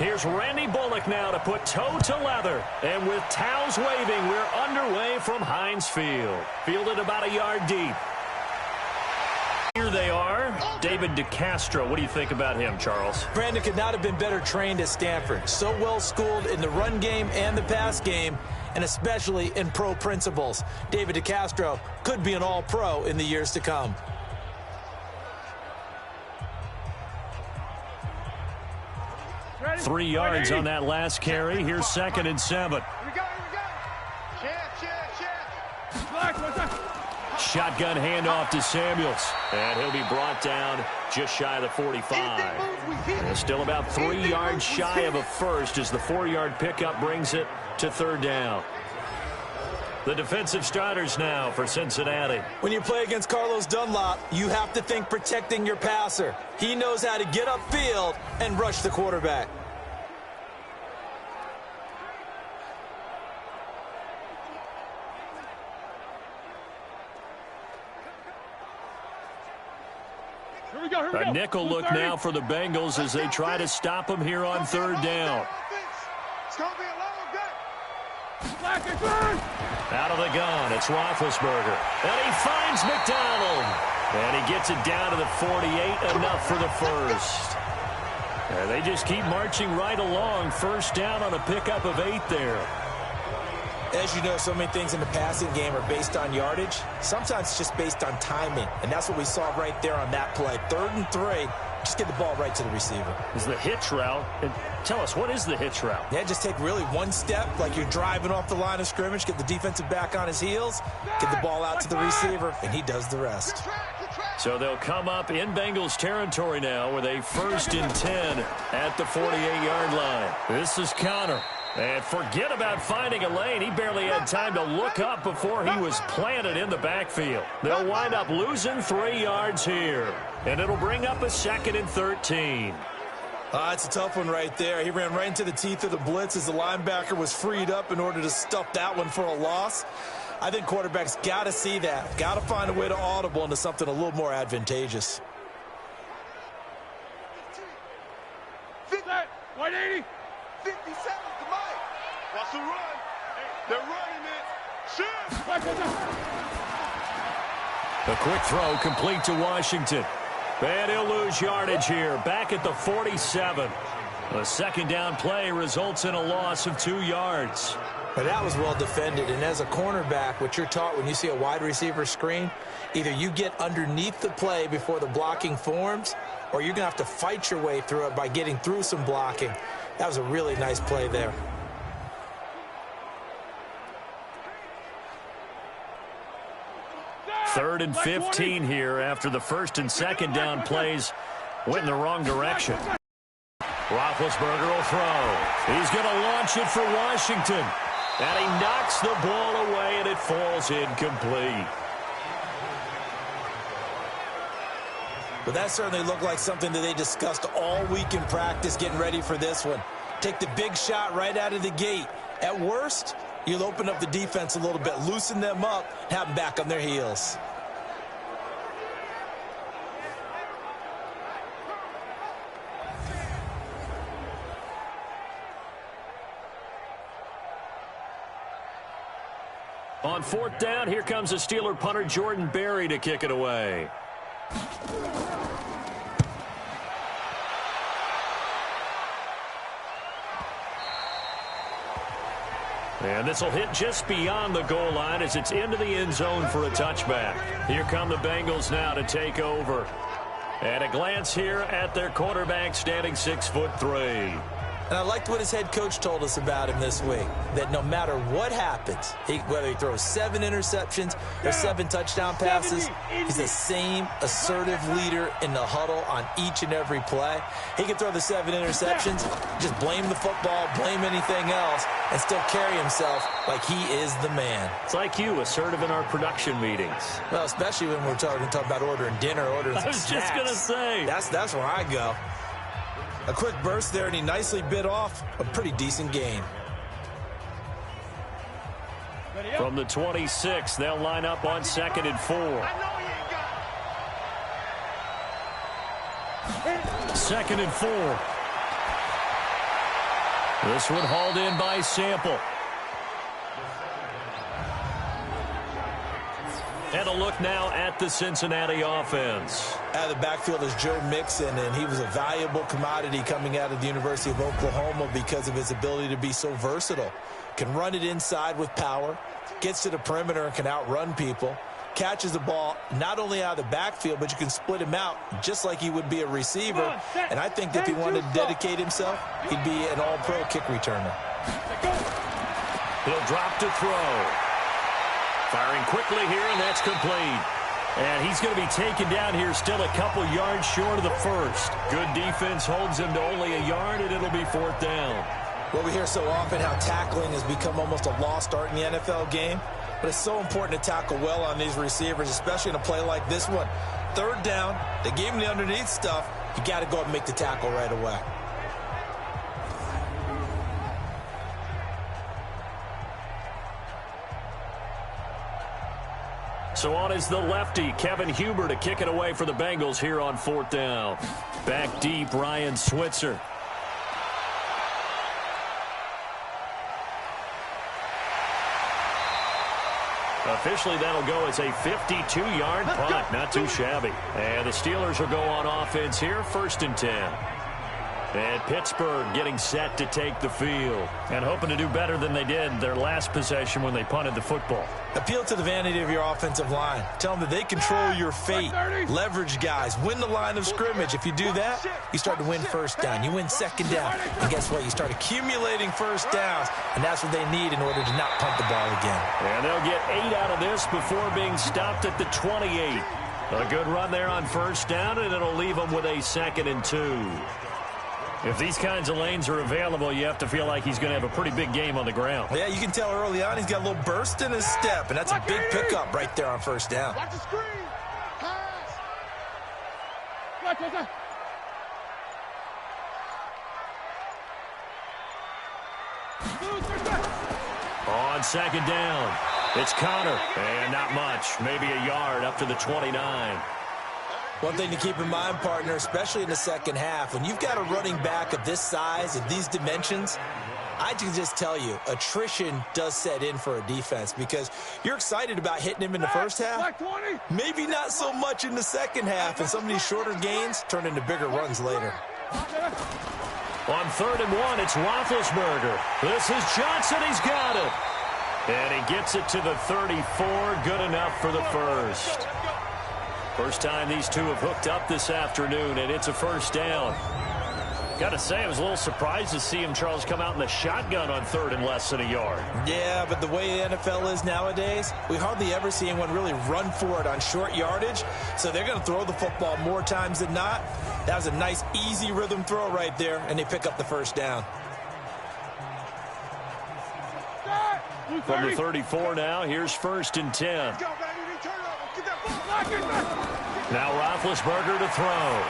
Here's Randy Bullock now to put toe to leather. And with towels waving, we're underway from Heinz Field. Fielded about a yard deep. Here they are. David Castro. What do you think about him, Charles? Brandon could not have been better trained at Stanford. So well schooled in the run game and the pass game, and especially in pro principles. David Castro could be an all-pro in the years to come. Ready? 3 yards on that last carry. Here's 2nd and 7. Here we go. Shotgun handoff to Samuels. And he'll be brought down just shy of the 45. And still about 3 yards shy of a first as the 4-yard pickup brings it to 3rd down. The defensive starters now for Cincinnati. When you play against Carlos Dunlop, you have to think protecting your passer. He knows how to get upfield and rush the quarterback. A nickel look now for the Bengals as they try to stop him here on 3rd down. It's going to be a long day. Out of the gun, it's Roethlisberger. And he finds McDonald. And he gets it down to the 48, enough for the first. And they just keep marching right along. 1st down on a pickup of 8 there. As you know, so many things in the passing game are based on yardage. Sometimes it's just based on timing. And that's what we saw right there on that play. 3rd and 3. Just get the ball right to the receiver. Is the hitch route. And tell us, what is the hitch route? Yeah, just take really one step like you're driving off the line of scrimmage, get the defensive back on his heels, get the ball out to the receiver, and he does the rest. So they'll come up in Bengals territory now with a 1st and 10 at the 48-yard line. This is Connor. And forget about finding a lane. He barely had time to look up before he was planted in the backfield. They'll wind up losing 3 yards here. And it'll bring up a 2nd and 13. It's a tough one right there. He ran right into the teeth of the blitz as the linebacker was freed up in order to stuff that one for a loss. I think quarterbacks got to see that. Got to find a way to audible into something a little more advantageous. 180. 57 to Mike. Watch the run. They're running it. Shoot. A quick throw complete to Washington. And he'll lose yardage here. Back at the 47. The 2nd down play results in a loss of 2 yards. But that was well defended. And as a cornerback, what you're taught when you see a wide receiver screen, either you get underneath the play before the blocking forms, or you're going to have to fight your way through it by getting through some blocking. That was a really nice play there. Third and 15 here after the 1st and 2nd down plays went in the wrong direction. Roethlisberger will throw. He's going to launch it for Washington. And he knocks the ball away, and it falls incomplete. But that certainly looked like something that they discussed all week in practice getting ready for this one. Take the big shot right out of the gate. At worst, you'll open up the defense a little bit, loosen them up, have them back on their heels. On 4th down, here comes the Steeler punter Jordan Berry to kick it away. And this will hit just beyond the goal line as it's into the end zone for a touchback. Here come the Bengals now to take over. And a glance here at their quarterback standing 6'3". And I liked what his head coach told us about him this week, that no matter what happens, whether he throws 7 interceptions or 7 touchdown passes, he's the same assertive leader in the huddle on each and every play. He can throw the 7 interceptions, just blame the football, blame anything else, and still carry himself like he is the man. It's like you, assertive in our production meetings. Well, especially when we're talking about ordering dinner, ordering some snacks. I was just going to say. That's where I go. A quick burst there, and he nicely bit off a pretty decent gain. From the 26, they'll line up on 2nd and 4. 2nd and 4. This one hauled in by Sample. And a look now at the Cincinnati offense. Out of the backfield is Joe Mixon, and he was a valuable commodity coming out of the University of Oklahoma because of his ability to be so versatile. Can run it inside with power, gets to the perimeter and can outrun people, catches the ball not only out of the backfield, but you can split him out just like he would be a receiver. And I think if he wanted to dedicate himself, he'd be an all-pro kick returner. He'll drop to throw. Firing quickly here, and that's complete. And he's going to be taken down here still a couple yards short of the first. Good defense holds him to only a yard, and it'll be 4th down. Well, we hear so often how tackling has become almost a lost art in the NFL game. But it's so important to tackle well on these receivers, especially in a play like this one. 3rd down, they gave him the underneath stuff. You got to go up and make the tackle right away. So on is the lefty, Kevin Huber, to kick it away for the Bengals here on 4th down. Back deep, Ryan Switzer. Officially, that'll go as a 52-yard punt. Not too shabby. And the Steelers will go on offense here, 1st and 10. And Pittsburgh getting set to take the field and hoping to do better than they did their last possession when they punted the football. Appeal to the vanity of your offensive line. Tell them that they control your fate. Leverage guys. Win the line of scrimmage. If you do that, you start to win 1st down. You win 2nd down. And guess what? You start accumulating 1st downs, and that's what they need in order to not punt the ball again. And they'll get 8 out of this before being stopped at the 28. A good run there on 1st down, and it'll leave them with a 2nd and 2. If these kinds of lanes are available, you have to feel like he's going to have a pretty big game on the ground. Yeah, you can tell early on he's got a little burst in his step, and that's a big pickup right there on 1st down. Watch the screen. Pass. On 2nd down, it's Connor, and not much, maybe a yard up to the 29. One thing to keep in mind, partner, especially in the 2nd half, when you've got a running back of this size, of these dimensions, I can just tell you, attrition does set in for a defense because you're excited about hitting him in the 1st half. Maybe not so much in the 2nd half, and some of these shorter gains turn into bigger runs later. On 3rd and 1, it's Roethlisberger. This is Johnson. He's got it. And he gets it to the 34. Good enough for the first. First time these two have hooked up this afternoon, and it's a 1st down. Got to say, I was a little surprised to see him, Charles, come out in the shotgun on 3rd and less than a yard. Yeah, but the way the NFL is nowadays, we hardly ever see anyone really run for it on short yardage. So they're going to throw the football more times than not. That was a nice, easy rhythm throw right there, and they pick up the 1st down. From the 34 now, here's 1st and 10. Now Roethlisberger to throw.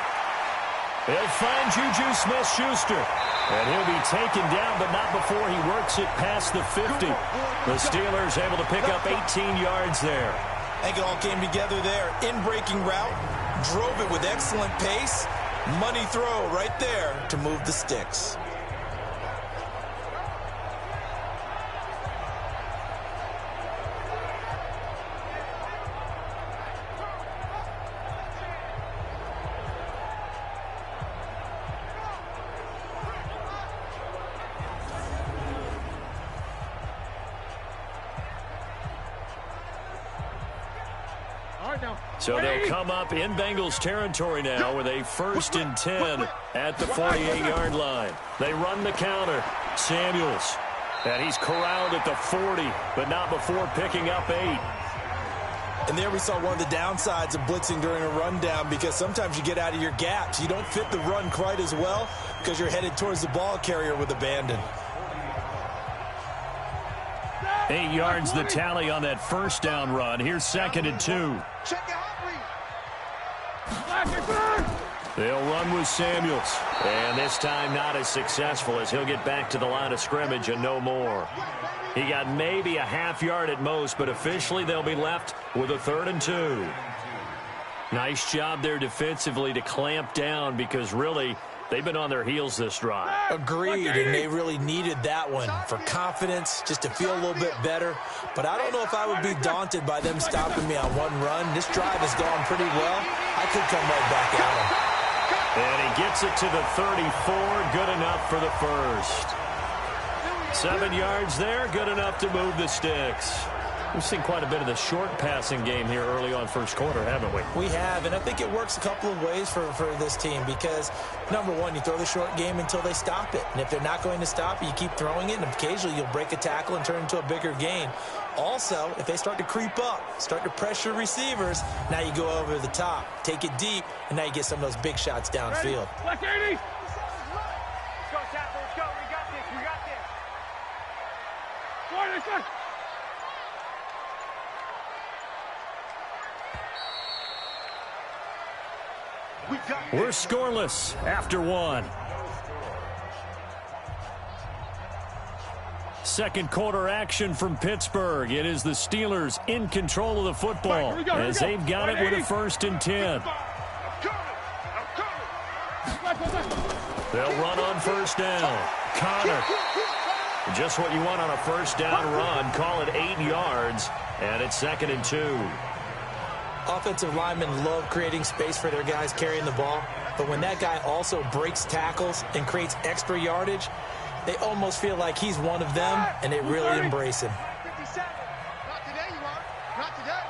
He'll find Juju Smith-Schuster. And he'll be taken down, but not before he works it past the 50. The Steelers able to pick up 18 yards there. I think it all came together there. In-breaking route, drove it with excellent pace. Money throw right there to move the sticks. So they'll come up in Bengals territory now with a 1st and 10 at the 48-yard line. They run the counter. Samuels. And he's corralled at the 40, but not before picking up 8. And there we saw one of the downsides of blitzing during a rundown because sometimes you get out of your gaps. You don't fit the run quite as well because you're headed towards the ball carrier with abandon. 8 yards the tally on that 1st down run. Here's 2nd and 2. They'll run with Samuels. And this time not as successful as he'll get back to the line of scrimmage and no more. He got maybe a half yard at most, but officially they'll be left with a 3rd and 2. Nice job there defensively to clamp down because really They've been on their heels this drive. Agreed, and they really needed that one for confidence, just to feel a little bit better. But I don't know if I would be daunted by them stopping me on one run. This drive has gone pretty well. I could come right back at them. And he gets it to the 34. Good enough for the first. 7 yards there. Good enough to move the sticks. We've seen quite a bit of the short passing game here early on first quarter, haven't we? We have, and I think it works a couple of ways for this team because, number one, you throw the short game until they stop it. And if they're not going to stop it, you keep throwing it, and occasionally you'll break a tackle and turn it into a bigger gain. Also, if they start to creep up, start to pressure receivers, now you go over the top, take it deep, and now you get some of those big shots downfield. Let's go, Castro. Let's go. We got this. We got this. Let's go. We're scoreless after one. Second quarter action from Pittsburgh. It is the Steelers in control of the football as they've got it with a 1st and 10. They'll run on first down. Connor. Just what you want on a first down run. Call it 8 yards, and it's 2nd and 2. Offensive linemen love creating space for their guys carrying the ball, but when that guy also breaks tackles and creates extra yardage, they almost feel like he's one of them, and they really embrace him. 57. Not today, you are. Not today.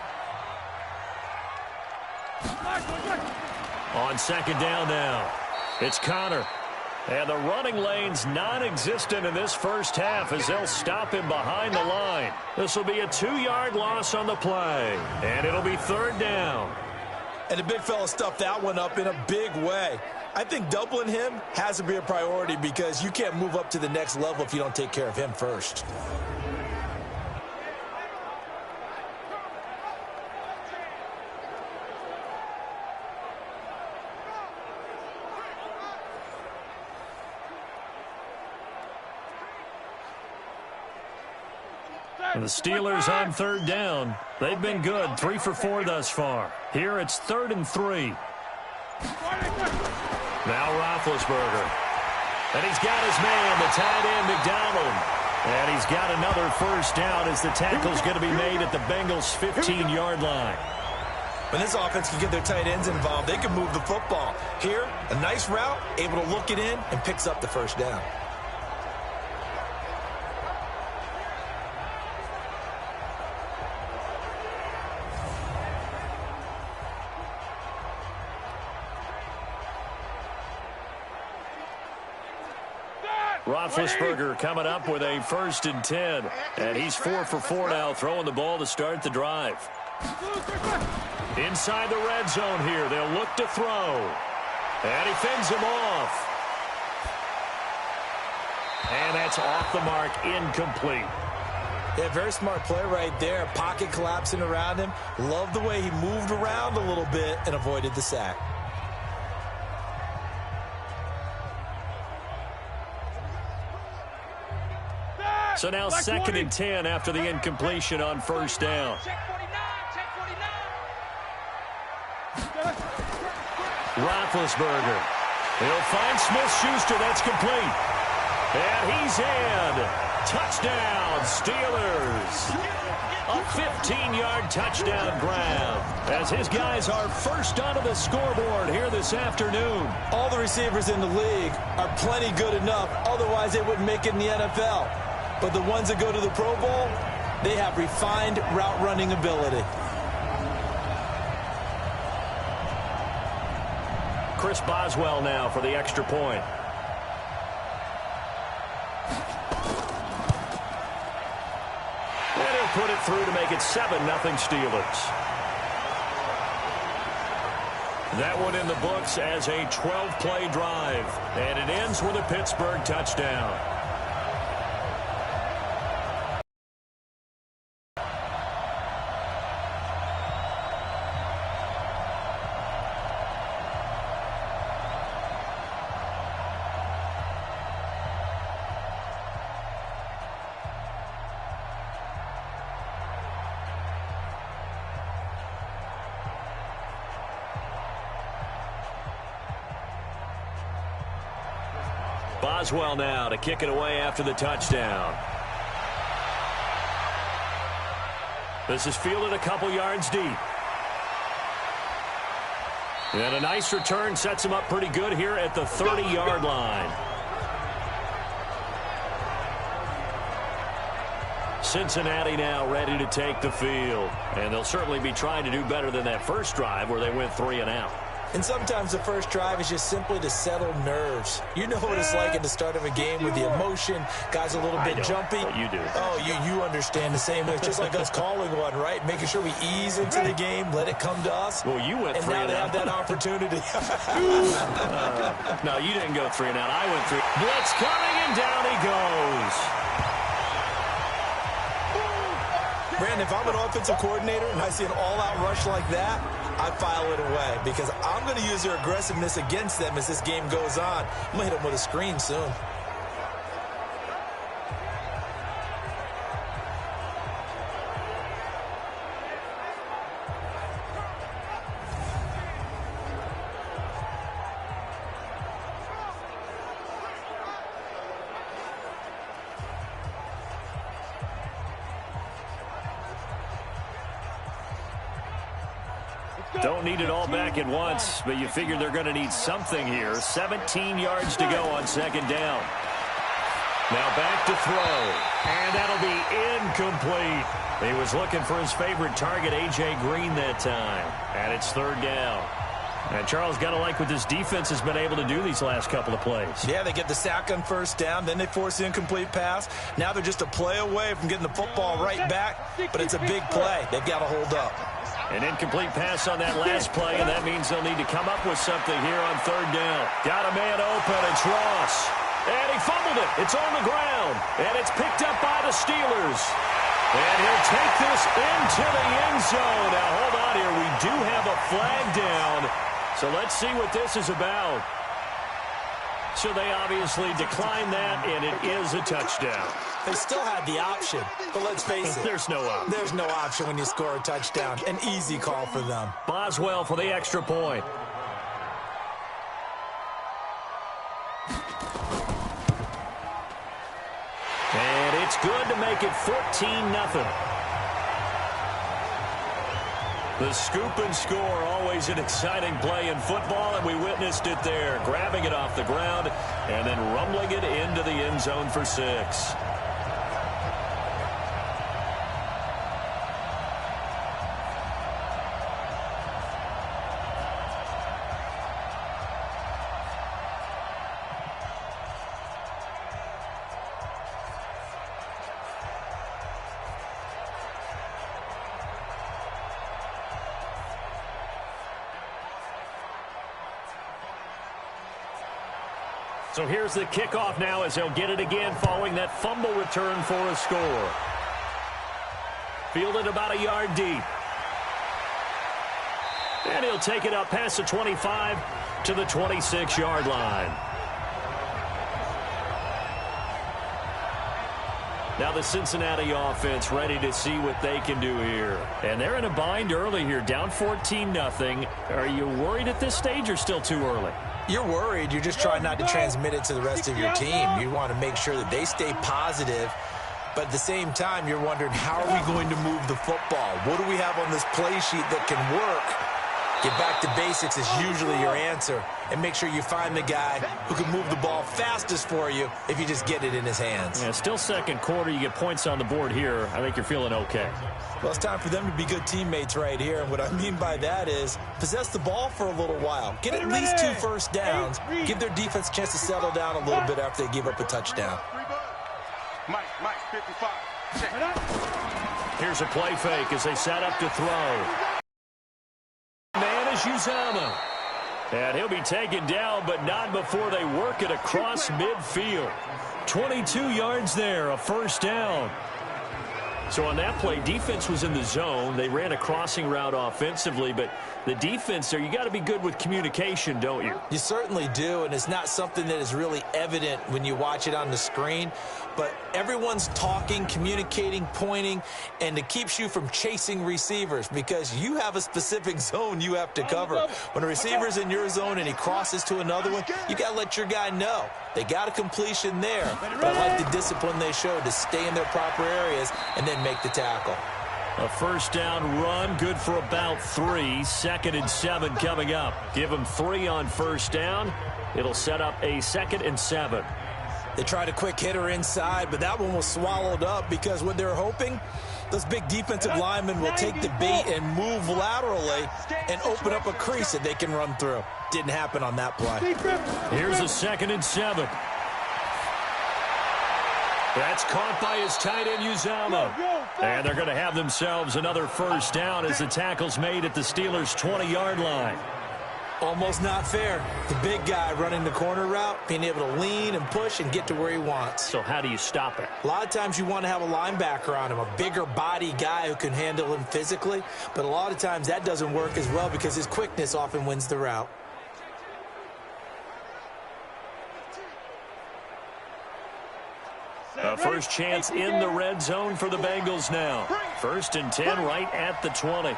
On second down now, it's Connor. And the running lane's non-existent in this first half as they'll stop him behind the line. This will be a 2-yard loss on the play, and it'll be 3rd down. And the big fella stuffed that one up in a big way. I think doubling him has to be a priority because you can't move up to the next level if you don't take care of him first. The Steelers on 3rd down. They've been good, 3 for 4 thus far. Here it's 3rd and 3. Now Roethlisberger. And he's got his man, the tight end, McDonald. And he's got another first down as the tackle's going to be made at the Bengals' 15-yard line. When this offense can get their tight ends involved, they can move the football. Here, a nice route, able to look it in, and picks up the first down. Roethlisberger coming up with a 1st and 10. And he's 4 for 4 now, throwing the ball to start the drive. Inside the red zone here, they'll look to throw. And he fends him off. And that's off the mark, incomplete. Yeah, very smart play right there. Pocket collapsing around him. Love the way he moved around a little bit and avoided the sack. So now 2nd and 10 after the incompletion on first down. Roethlisberger. He'll find Smith-Schuster. That's complete. And he's in. Touchdown, Steelers. A 15-yard touchdown grab as his guys are first onto the scoreboard here this afternoon. All the receivers in the league are plenty good enough. Otherwise, they wouldn't make it in the NFL. But the ones that go to the Pro Bowl, they have refined route running ability. Chris Boswell now for the extra point. And he'll put it through to make it 7-0 Steelers. That one in the books as a 12-play drive. And it ends with a Pittsburgh touchdown. Boswell now to kick it away after the touchdown. This is fielded a couple yards deep. And a nice return sets him up pretty good here at the 30-yard line. Cincinnati now ready to take the field. And they'll certainly be trying to do better than that first drive where they went 3 and out. And sometimes the first drive is just simply to settle nerves. You know what it's like at the start of a game with the emotion. Guys a little bit jumpy. You do. Oh, you understand the same way. It's just like us calling one, right? Making sure we ease into the game, let it come to us. Well, you went 3 and out. And now they have that opportunity. No, you didn't go 3 and out. I went 3. Blitz coming, and down he goes. Brandon, if I'm an offensive coordinator and I see an all-out rush like that, I file it away because I'm going to use their aggressiveness against them as this game goes on. I'm going to hit them with a screen soon. Don't need it all back at once, but you figure they're going to need something here. 17 yards to go on second down. Now back to throw, and that'll be incomplete. He was looking for his favorite target, A.J. Green, that time, and it's third down. And Charles, got to like what this defense has been able to do these last couple of plays. Yeah, they get the sack on first down, then they force the incomplete pass. Now they're just a play away from getting the football right back, but it's a big play. They've got to hold up. An incomplete pass on that last play, and that means they'll need to come up with something here on third down. Got a man open. It's Ross. And he fumbled it. It's on the ground. And it's picked up by the Steelers. And he'll take this into the end zone. Now, hold on here. We do have a flag down. So let's see what this is about. So they obviously declined that, and it is a touchdown. They still had the option, but let's face it. There's no option. There's no option when you score a touchdown. An easy call for them. Boswell for the extra point. And it's good to make it 14-0. The scoop and score, always an exciting play in football, and we witnessed it there. Grabbing it off the ground and then rumbling it into the end zone for 6. So here's the kickoff now as they'll get it again following that fumble return for a score. Fielded about a yard deep. And he'll take it up past the 25 to the 26-yard line. Now the Cincinnati offense ready to see what they can do here. And they're in a bind early here, down 14-0. Are you worried at this stage or still too early? You're worried. You're just trying not to transmit it to the rest of your team. You want to make sure that they stay positive. But at the same time, you're wondering, how are we going to move the football? What do we have on this play sheet that can work? Get back to basics is usually your answer. And make sure you find the guy who can move the ball fastest for you if you just get it in his hands. Yeah, still second quarter. You get points on the board here. I think you're feeling okay. Well, it's time for them to be good teammates right here. And what I mean by that is possess the ball for a little while. Get at least 2 first downs. Give their defense a chance to settle down a little bit after they give up a touchdown. Mike, 55. Here's a play fake as they set up to throw. Man is Uzama. And he'll be taken down, but not before they work it across midfield. 22 yards there, a first down. So on that play, defense was in the zone. They ran a crossing route offensively, but the defense there, you got to be good with communication, don't you? You certainly do, and it's not something that is really evident when you watch it on the screen. But everyone's talking, communicating, pointing, and it keeps you from chasing receivers because you have a specific zone you have to cover. When a receiver's in your zone and he crosses to another one, you got to let your guy know. They got a completion there, but I like the discipline they showed to stay in their proper areas and then make the tackle. A first down run, good for about 3. 2nd and 7 coming up. Give them 3 on first down. It'll set up a 2nd and 7. They tried a quick hitter inside, but that one was swallowed up because what they're hoping, those big defensive linemen will take the bait and move laterally and open up a crease that they can run through. Didn't happen on that play. Here's a 2nd and 7. That's caught by his tight end, Uzama. And they're going to have themselves another first down as the tackle's made at the Steelers' 20-yard line. Almost not fair. The big guy running the corner route, being able to lean and push and get to where he wants. So how do you stop it? A lot of times you want to have a linebacker on him, a bigger body guy who can handle him physically. But a lot of times that doesn't work as well because his quickness often wins the route. A first chance in the red zone for the Bengals now. 1st and 10 right at the 20.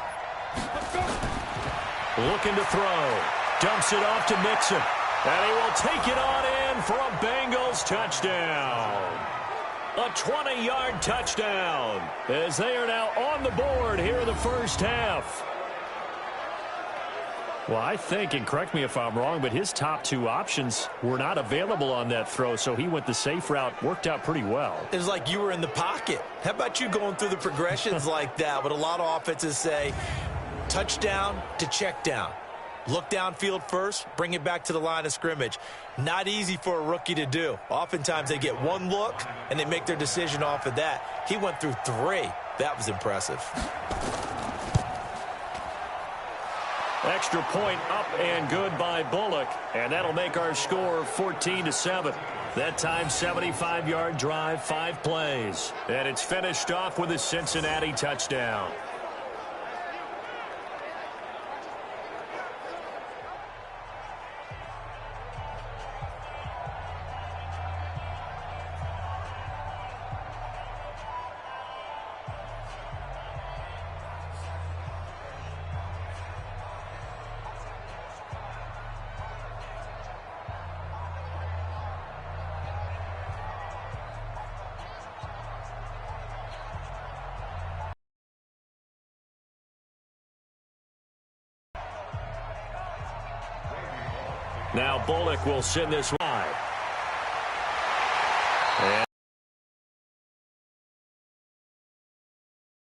Looking to throw. Dumps it off to Mixon. And he will take it on in for a Bengals touchdown. A 20-yard touchdown as they are now on the board here in the first half. Well, I think, and correct me if I'm wrong, but his top 2 options were not available on that throw, so he went the safe route. Worked out pretty well. It was like you were in the pocket. How about you going through the progressions like that? What a lot of offenses say, touchdown to check down. Look downfield first, bring it back to the line of scrimmage. Not easy for a rookie to do. Oftentimes they get one look, and they make their decision off of that. He went through 3. That was impressive. Extra point up and good by Bullock, and that'll make our score 14-7. That time, 75-yard drive, 5 plays. And it's finished off with a Cincinnati touchdown. Now Bullock will send this wide. And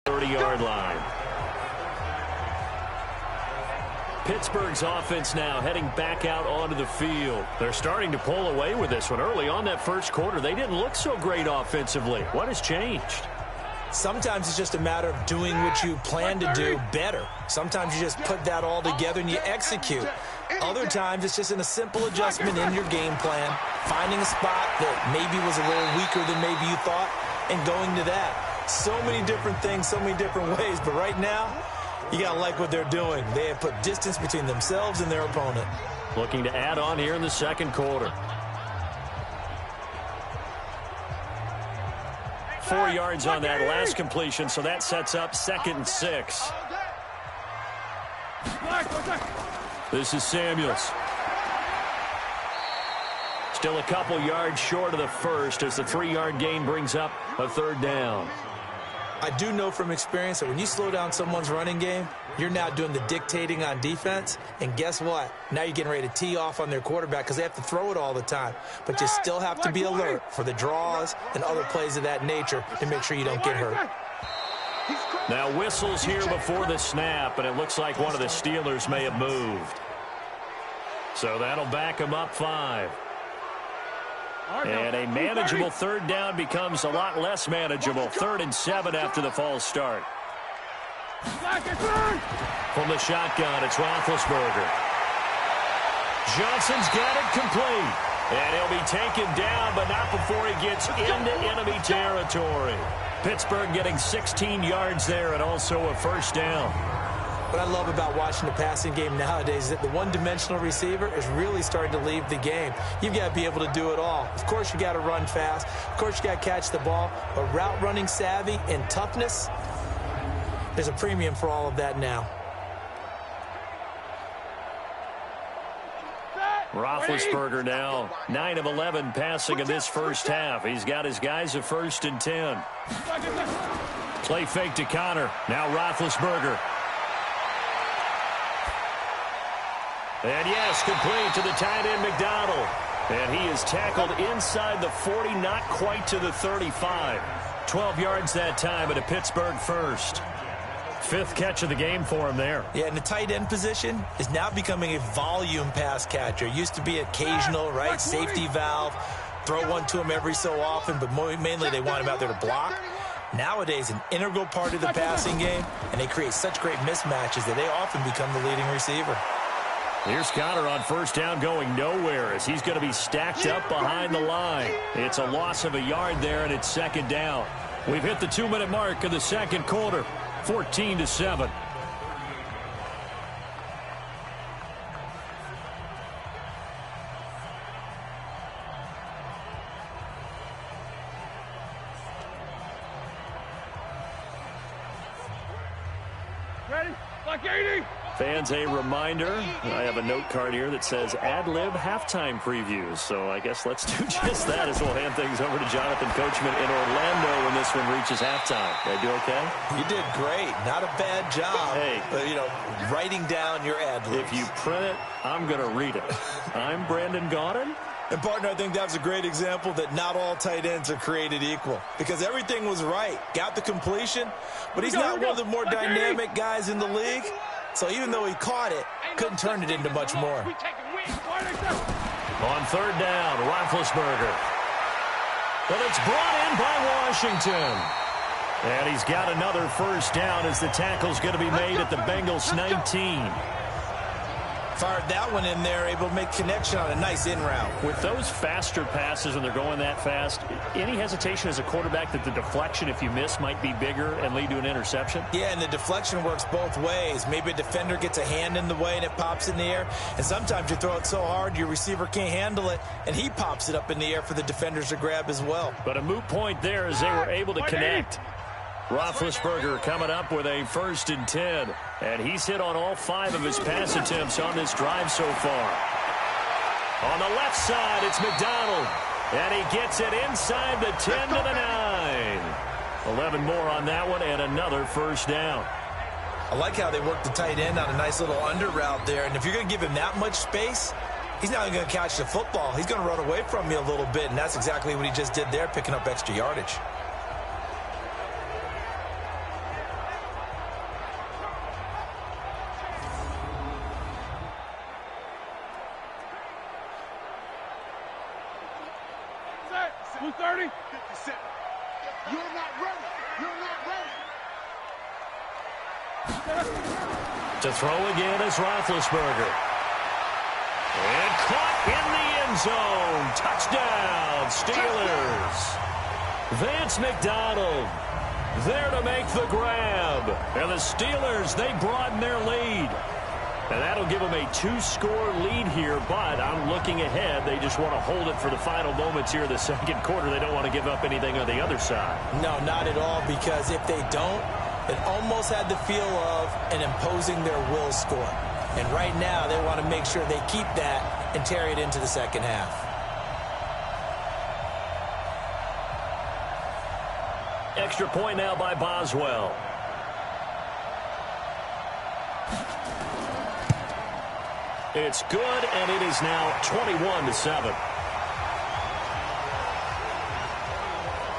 30-yard line. Pittsburgh's offense now heading back out onto the field. They're starting to pull away with this one. Early on that first quarter, they didn't look so great offensively. What has changed? Sometimes it's just a matter of doing what you plan to do better. Sometimes you just put that all together and you execute. Other times it's just in a simple adjustment in your game plan, finding a spot that maybe was a little weaker than maybe you thought, and going to that. So many different things, so many different ways, but right now, you got to like what they're doing. They have put distance between themselves and their opponent. Looking to add on here in the second quarter. 4 yards on that last completion, so that sets up 2nd and 6. This is Samuels. Still a couple yards short of the first as the 3-yard gain brings up a 3rd down. I do know from experience that when you slow down someone's running game, you're now doing the dictating on defense. And guess what? Now you're getting ready to tee off on their quarterback because they have to throw it all the time. But you still have to be alert for the draws and other plays of that nature to make sure you don't get hurt. Now whistles here before the snap, and it looks like one of the Steelers may have moved. So that'll back them up 5. And a manageable 3rd down becomes a lot less manageable. 3rd and 7 after the false start. From the shotgun, it's Roethlisberger. Johnson's got it complete. And he'll be taken down, but not before he gets into enemy territory. Pittsburgh getting 16 yards there and also a first down. What I love about watching the passing game nowadays is that the one-dimensional receiver is really starting to leave the game. You've got to be able to do it all. Of course, you got to run fast. Of course, you got to catch the ball. But route running savvy and toughness, there's a premium for all of that now. Roethlisberger now 9 of 11 passing in this first half. He's got his guys a 1st and 10. Play fake to Connor. Now Roethlisberger. And yes, complete to the tight end McDonald. And he is tackled inside the 40, not quite to the 35. 12 yards that time at a Pittsburgh first. 5th catch of the game for him there. Yeah, and the tight end position is now becoming a volume pass catcher. Used to be occasional, right? Safety valve. Throw one to him every so often, but mainly they want him out there to block. Nowadays, an integral part of the passing game, and they create such great mismatches that they often become the leading receiver. Here's Connor on first down going nowhere as he's going to be stacked up behind the line. It's a loss of a yard there, and it's 2nd down. We've hit the 2-minute mark of the second quarter. 14-7. Ready? Like 80. Fans, a reminder, I have a note card here that says ad-lib halftime previews. So I guess let's do just that as we'll hand things over to Jonathan Coachman in Orlando when this one reaches halftime. Did I do okay? You did great. Not a bad job. Hey. But, writing down your ad-libs. If you print it, I'm going to read it. I'm Brandon Gaudin. And, partner, I think that's a great example that not all tight ends are created equal. Because everything was right. Got the completion. But he's not one of the more dynamic guys in the league. So even though he caught it, couldn't turn it into much more. On 3rd down, Roethlisberger. But it's brought in by Washington. And he's got another first down as the tackle's going to be made at the Bengals 19. Fired that one in there, able to make connection on a nice in route. With those faster passes and they're going that fast, any hesitation as a quarterback that the deflection, if you miss, might be bigger and lead to an interception? Yeah, and the deflection works both ways. Maybe a defender gets a hand in the way and it pops in the air. And sometimes you throw it so hard your receiver can't handle it, and he pops it up in the air for the defenders to grab as well. But a moot point there as they were able to connect. Roethlisberger coming up with a 1st and 10. And he's hit on all 5 of his pass attempts on this drive so far. On the left side, it's McDonald. And he gets it inside the 10 to the 9. 11 more on that one and another first down. I like how they work the tight end on a nice little under route there. And if you're going to give him that much space, he's not going to catch the football. He's going to run away from you a little bit. And that's exactly what he just did there, picking up extra yardage. To throw again is Roethlisberger. And caught in the end zone. Touchdown, Steelers. Vance McDonald there to make the grab. And the Steelers, they broaden their lead. And that'll give them a 2-score lead here, but I'm looking ahead. They just want to hold it for the final moments here in the second quarter. They don't want to give up anything on the other side. No, not at all, because if they don't, it almost had the feel of an imposing their will score. And right now, they want to make sure they keep that and carry it into the second half. Extra point now by Boswell. It's good, and it is now 21-7.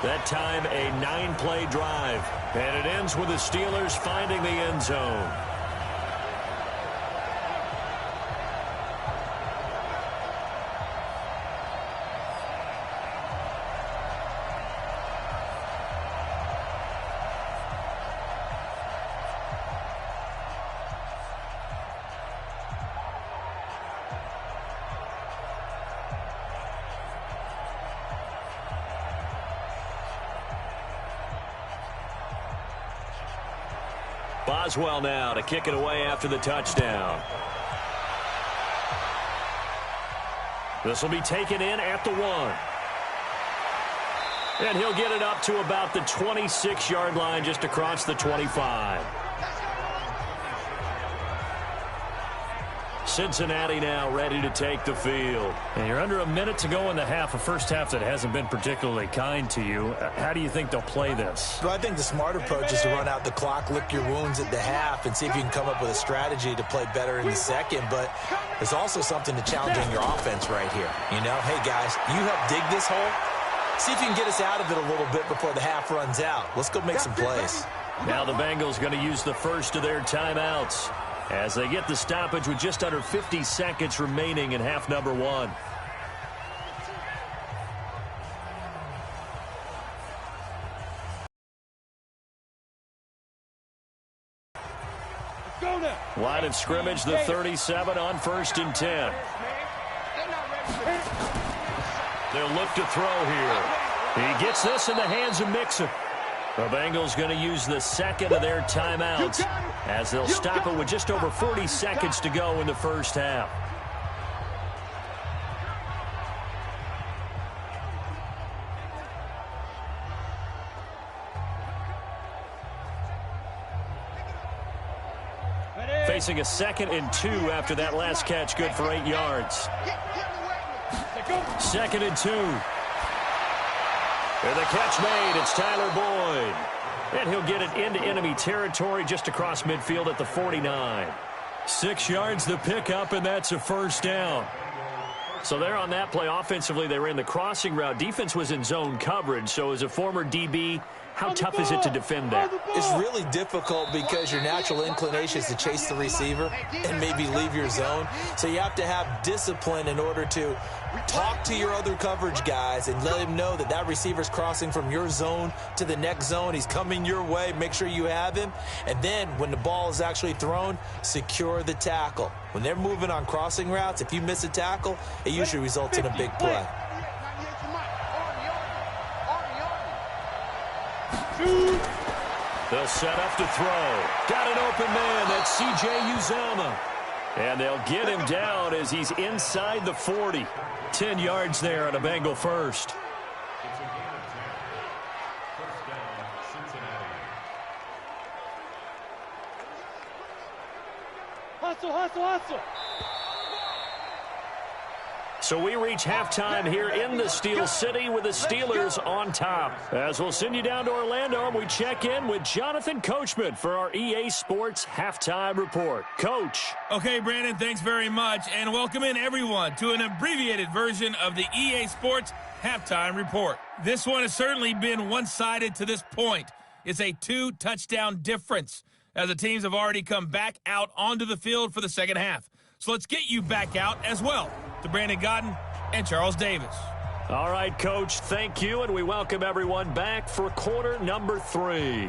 That time, a 9-play drive. And it ends with the Steelers finding the end zone. Boswell now to kick it away after the touchdown. This will be taken in at the 1. And he'll get it up to about the 26-yard line, just across the 25. Cincinnati now ready to take the field. And you're under a minute to go in the half, a first half that hasn't been particularly kind to you. How do you think they'll play this? Well, I think the smart approach is to run out the clock, lick your wounds at the half, and see if you can come up with a strategy to play better in the second. But there's also something to challenging your offense right here. You know, hey, guys, you help dig this hole. See if you can get us out of it a little bit before the half runs out. Let's go make some plays. Now the Bengals going to use the first of their timeouts as they get the stoppage with just under 50 seconds remaining in half number 1. Line of scrimmage, the 37 on 1st and 10. They'll look to throw here. He gets this in the hands of Mixon. The Bengals going to use the second of their timeouts as they'll stop it with just over 40 seconds to go in the first half. Facing a 2nd and 2 after that last catch, good for 8 yards. 2nd and 2. And the catch made. It's Tyler Boyd. And he'll get it into enemy territory just across midfield at the 49. 6 yards the pickup, and that's a first down. So there on that play, offensively, they ran the crossing route. Defense was in zone coverage. So as a former DB, how tough is it to defend that? It's really difficult because your natural inclination is to chase the receiver and maybe leave your zone. So you have to have discipline in order to talk to your other coverage guys and let him know that that receiver's crossing from your zone to the next zone. He's coming your way. Make sure you have him. And then when the ball is actually thrown, secure the tackle. When they're moving on crossing routes, if you miss a tackle, it usually results in a big play. They'll set up to throw. Got an open man. That's C.J. Uzomah. And they'll get him down as he's inside the 40. 10 yards there on a Bengal first. Hustle, hustle, hustle. So we reach halftime here in the Steel City with the Steelers on top. As we'll send you down to Orlando, and we check in with Jonathan Coachman for our EA Sports Halftime Report. Coach. Okay, Brandon, thanks very much. And welcome in, everyone, to an abbreviated version of the EA Sports Halftime Report. This one has certainly been one-sided to this point. It's a 2-touchdown difference as the teams have already come back out onto the field for the second half. So let's get you back out as well to Brandon Godden and Charles Davis. All right, Coach, thank you, and we welcome everyone back for quarter number 3.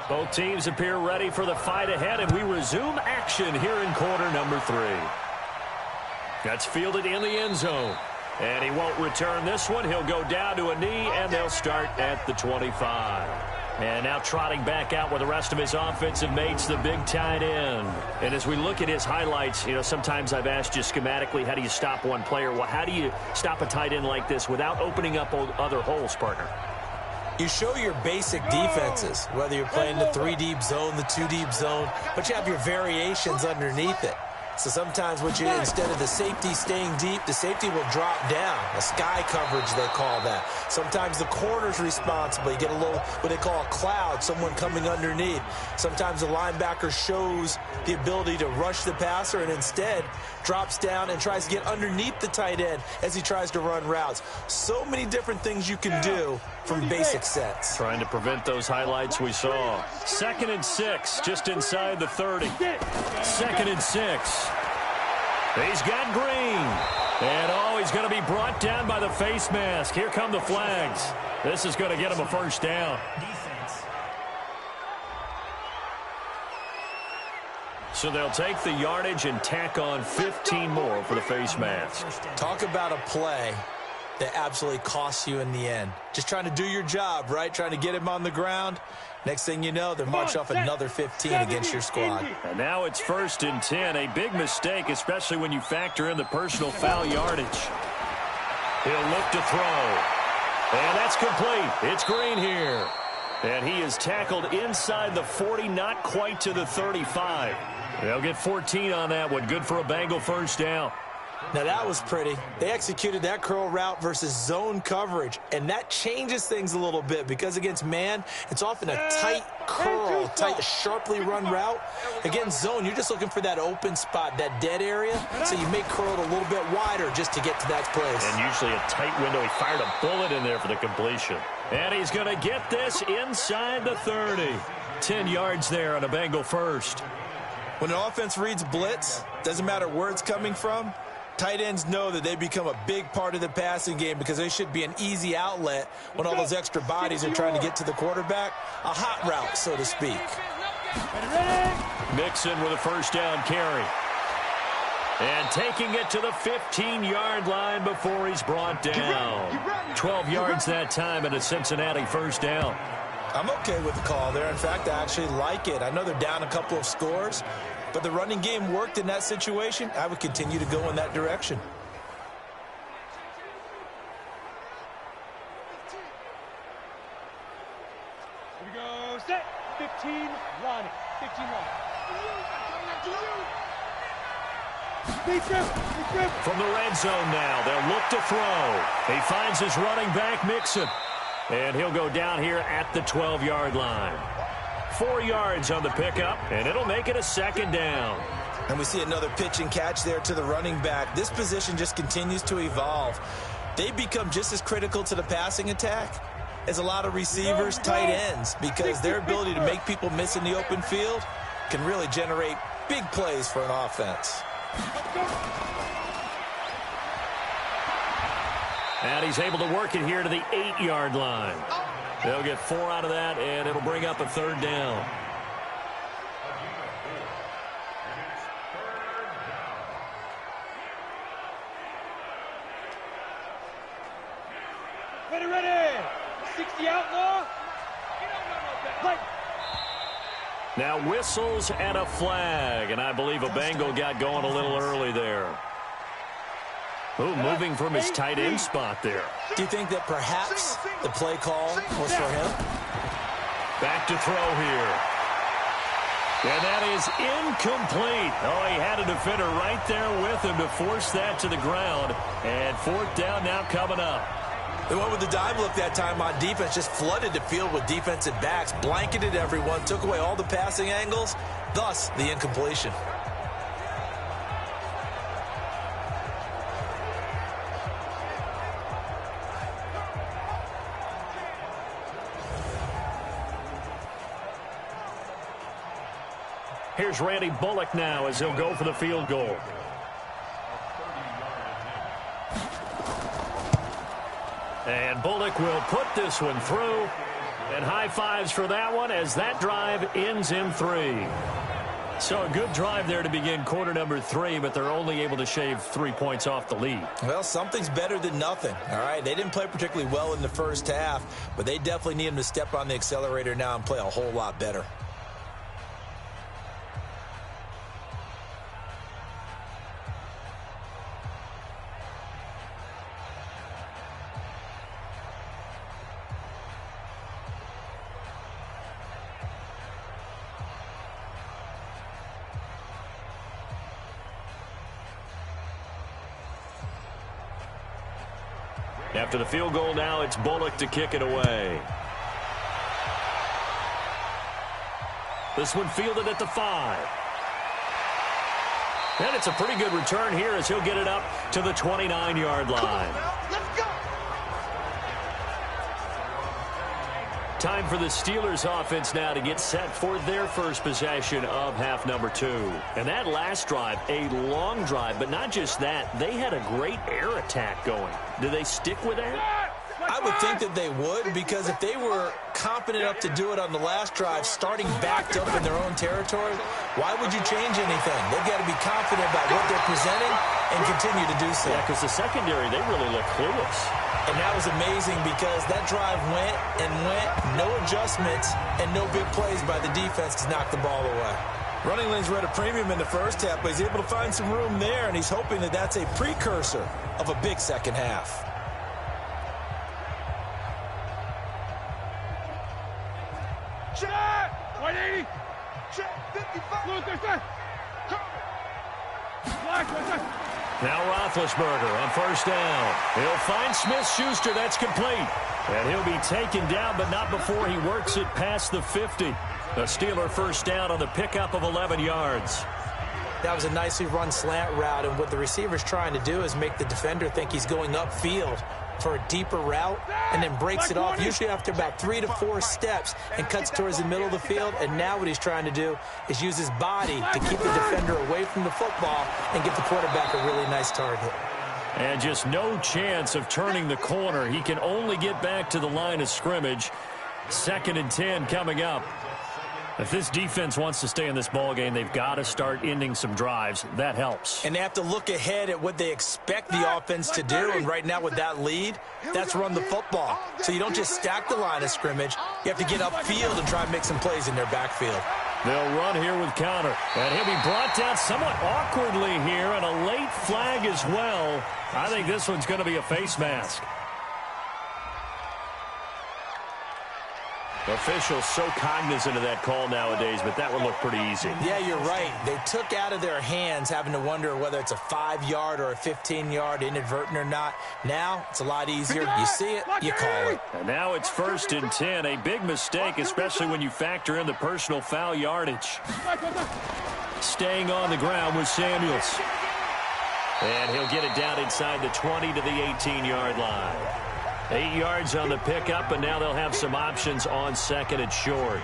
Both teams appear ready for the fight ahead, and we resume action here in quarter number 3. That's fielded in the end zone. And he won't return this one. He'll go down to a knee, and they'll start at the 25. And now trotting back out with the rest of his offensive mates, the big tight end. And as we look at his highlights, you know, sometimes I've asked you schematically, how do you stop one player? Well, how do you stop a tight end like this without opening up other holes, partner? You show your basic defenses, whether you're playing the 3-deep zone, the 2-deep zone, but you have your variations underneath it. So sometimes instead of the safety staying deep, the safety will drop down. A sky coverage, they call that. Sometimes the corner's responsible. You get a little, what they call a cloud, someone coming underneath. Sometimes the linebacker shows the ability to rush the passer and instead drops down and tries to get underneath the tight end as he tries to run routes. So many different things you can do from basic sets. Trying to prevent those highlights we saw. 2nd and 6, just inside the 30. 2nd and 6. He's got Green. And, he's going to be brought down by the face mask. Here come the flags. This is going to get him a first down. So they'll take the yardage and tack on 15 more for the face mask. Talk about a play that absolutely costs you in the end. Just trying to do your job, right? Trying to get him on the ground. Next thing you know, they're marching off another 15 against your squad. And now it's 1st and 10. A big mistake, especially when you factor in the personal foul yardage. He'll look to throw. And that's complete. It's Green here. And he is tackled inside the 40, not quite to the 35. They'll get 14 on that one. Good for a Bengal first down. Now that was pretty. They executed that curl route versus zone coverage, and that changes things a little bit because against man, it's often a tight curl, tight, sharply run route. Against zone, you're just looking for that open spot, that dead area, so you may curl it a little bit wider just to get to that place. And usually a tight window. He fired a bullet in there for the completion. And he's going to get this inside the 30. 10 yards there on a Bengal first. When an offense reads blitz, doesn't matter where it's coming from, tight ends know that they become a big part of the passing game because they should be an easy outlet when all those extra bodies are trying to get to the quarterback. A hot route, so to speak. Mixon with a first down carry. And taking it to the 15-yard line before he's brought down. 12 yards that time and a Cincinnati first down. I'm okay with the call there. In fact, I actually like it. I know they're down a couple of scores, but the running game worked in that situation. I would continue to go in that direction. Here we go, set, 15, line, 15 line. From the red zone now, they'll look to throw. He finds his running back, Mixon. And he'll go down here at the 12-yard line. 4 yards on the pickup, and it'll make it a second down. And we see another pitch and catch there to the running back. This position just continues to evolve. They become just as critical to the passing attack as a lot of receivers, tight ends, because their ability to make people miss in the open field can really generate big plays for an offense. And he's able to work it here to the 8-yard line. They'll get 4 out of that, and it'll bring up a third down. Ready. 60 outlaw. Play. Now whistles and a flag, and I believe a Bengal got going a little early there. Ooh, moving from his tight end spot there. Do you think that perhaps the play call was for him? Back to throw here. And that is incomplete. Oh, he had a defender right there with him to force that to the ground. And 4th down now coming up. They went with the dive look that time on defense, just flooded the field with defensive backs, blanketed everyone, took away all the passing angles, thus the incompletion. Here's Randy Bullock now as he'll go for the field goal. And Bullock will put this one through. And high fives for that one as that drive ends in 3. So a good drive there to begin quarter number 3, but they're only able to shave 3 points off the lead. Well, something's better than nothing, all right? They didn't play particularly well in the first half, but they definitely need him to step on the accelerator now and play a whole lot better. After the field goal now, it's Bullock to kick it away. This one fielded at the 5. And it's a pretty good return here as he'll get it up to the 29-yard line. Let's go. Time for the Steelers offense now to get set for their first possession of half number 2. And that last drive, a long drive, but not just that. They had a great air attack going. Do they stick with that? I would think that they would, because if they were confident enough to do it on the last drive, starting backed up in their own territory, why would you change anything? They've got to be confident about what they're presenting and continue to do so. Yeah, because the secondary, they really look clueless. And that was amazing because that drive went and went, no adjustments, and no big plays by the defense to knock the ball away. Running lanes were at a premium in the first half, but he's able to find some room there, and he's hoping that that's a precursor of a big second half. Check! 180! Check! 55! Look, there's that! Now Roethlisberger on first down. He'll find Smith-Schuster. That's complete. And he'll be taken down, but not before he works it past the 50. A Steeler first down on the pickup of 11 yards. That was a nicely run slant route, and what the receiver's trying to do is make the defender think he's going upfield for a deeper route, and then breaks it off, usually after about 3 to 4 steps, and cuts towards the middle of the field. And now what he's trying to do is use his body to keep the defender away from the football and give the quarterback a really nice target. And just no chance of turning the corner. He can only get back to the line of scrimmage. 2nd and 10 coming up. If this defense wants to stay in this ballgame, they've got to start ending some drives. That helps. And they have to look ahead at what they expect the offense to do. And right now with that lead, that's run the football. So you don't just stack the line of scrimmage. You have to get upfield and try and make some plays in their backfield. They'll run here with Connor. And he'll be brought down somewhat awkwardly here, and a late flag as well. I think this one's going to be a face mask. Officials so cognizant of that call nowadays, but that would look pretty easy. Yeah, you're right. They took out of their hands having to wonder whether it's a 5-yard or a 15-yard, inadvertent or not. Now, it's a lot easier. You see it, you call it. And now it's 1st and 10. A big mistake, especially when you factor in the personal foul yardage. Staying on the ground with Samuels. And he'll get it down inside the 20 to the 18-yard line. 8 yards on the pickup, and now they'll have some options on 2nd and short.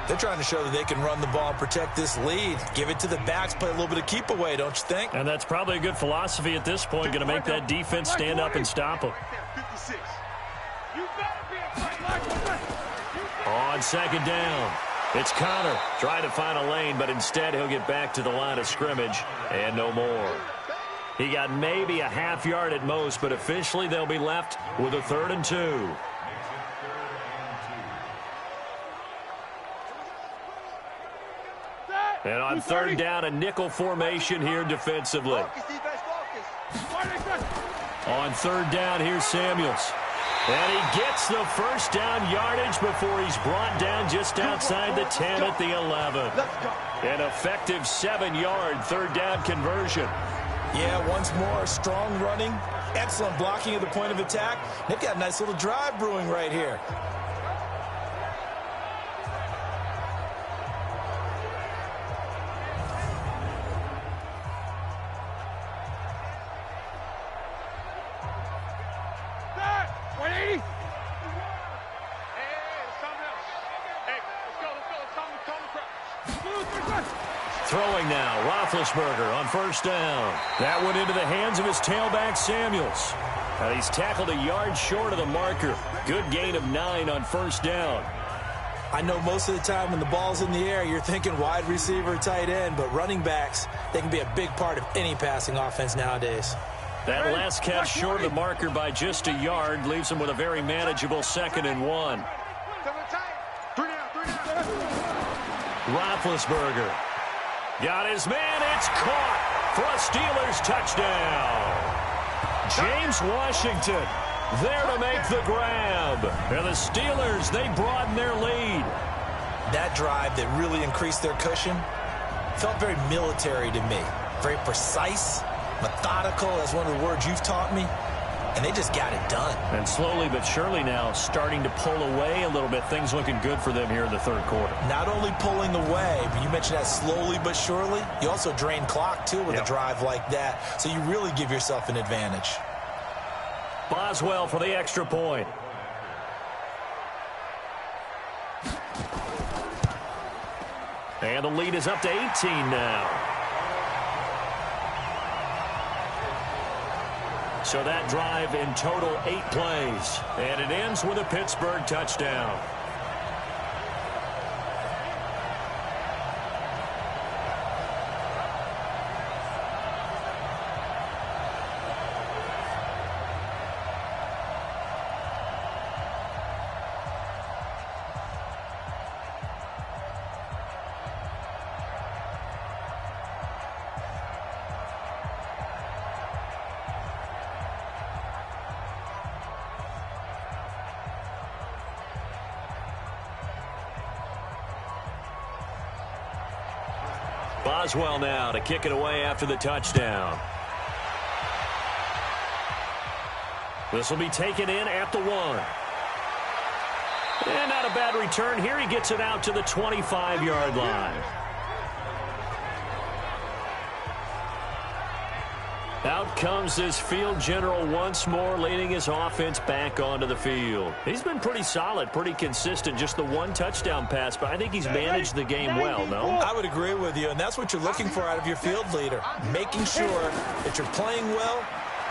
They're trying to show that they can run the ball, protect this lead. Give it to the backs, play a little bit of keep away, don't you think? And that's probably a good philosophy at this point, going to make that defense stand up and stop them. 56. On 2nd down, it's Connor trying to find a lane, but instead he'll get back to the line of scrimmage and no more. He got maybe a half yard at most, but officially they'll be left with a 3rd and 2. And on 3rd down, a nickel formation here defensively. On 3rd down, here's Samuels. And he gets the first down yardage before he's brought down just outside the 10 at the 11. An effective 7-yard 3rd down conversion. Yeah, once more, strong running, excellent blocking at the point of attack. They've got a nice little drive brewing right here. Throwing now, Roethlisberger on 1st down. That went into the hands of his tailback, Samuels. And he's tackled a yard short of the marker. Good gain of 9 on 1st down. I know most of the time when the ball's in the air, you're thinking wide receiver, tight end, but running backs, they can be a big part of any passing offense nowadays. That last catch short of the marker by just a yard leaves him with a very manageable 2nd and 1. Roethlisberger. Got his man. It's caught for a Steelers touchdown. James Washington there to make the grab. And the Steelers, they broaden their lead. That drive that really increased their cushion felt very military to me. Very precise, methodical, that's one of the words you've taught me. and they just got it done. And slowly but surely now starting to pull away a little bit. Things looking good for them here in the third quarter. Not only pulling away, but you mentioned that slowly but surely. You also drain clock, too, with a drive like that. So you really give yourself an advantage. Boswell for the extra point. And the lead is up to 18 now. So that drive in total 8 plays. And it ends with a Pittsburgh touchdown. Boswell now to kick it away after the touchdown. This will be taken in at the 1. And not a bad return here. He gets it out to the 25-yard line. Out comes this field general once more, leading his offense back onto the field. He's been pretty solid, pretty consistent, just the one touchdown pass, but I think he's managed the game well, no? I would agree with you, and that's what you're looking for out of your field leader, making sure that you're playing well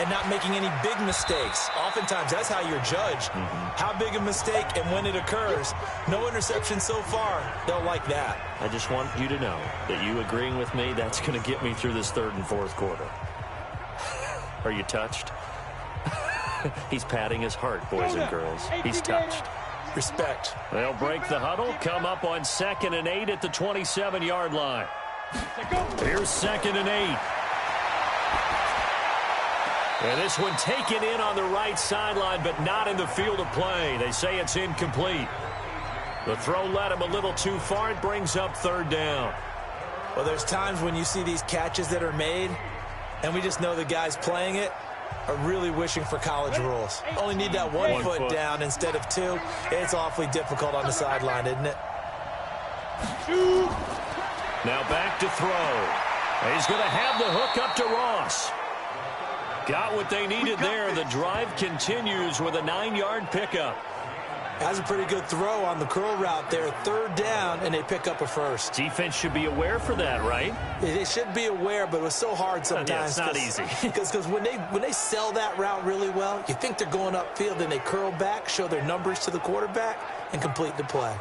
and not making any big mistakes. Oftentimes, that's how you're judged. How big a mistake and when it occurs. No interception so far. They'll like that. I just want you to know that you agreeing with me, that's going to get me through this third and fourth quarter. Are you touched? He's patting his heart, boys and girls. He's touched. Respect. They'll break the huddle, come up on 2nd and 8 at the 27-yard line. Here's 2nd and 8. And this one taken in on the right sideline, but not in the field of play. They say it's incomplete. The throw led him a little too far. It brings up 3rd down. Well, there's times when you see these catches that are made, and we just know the guys playing it are really wishing for college rules. Only need that one foot down instead of 2. It's awfully difficult on the sideline, isn't it? Now back to throw. He's going to have the hook up to Ross. Got what they needed there. The drive continues with a 9-yard pickup. Has a pretty good throw on the curl route there. 3rd down, and they pick up a first. Defense should be aware for that, right? They should be aware, but it was so hard sometimes. Yeah, it's not easy. Because when they sell that route really well, you think they're going upfield, and they curl back, show their numbers to the quarterback, and complete the play.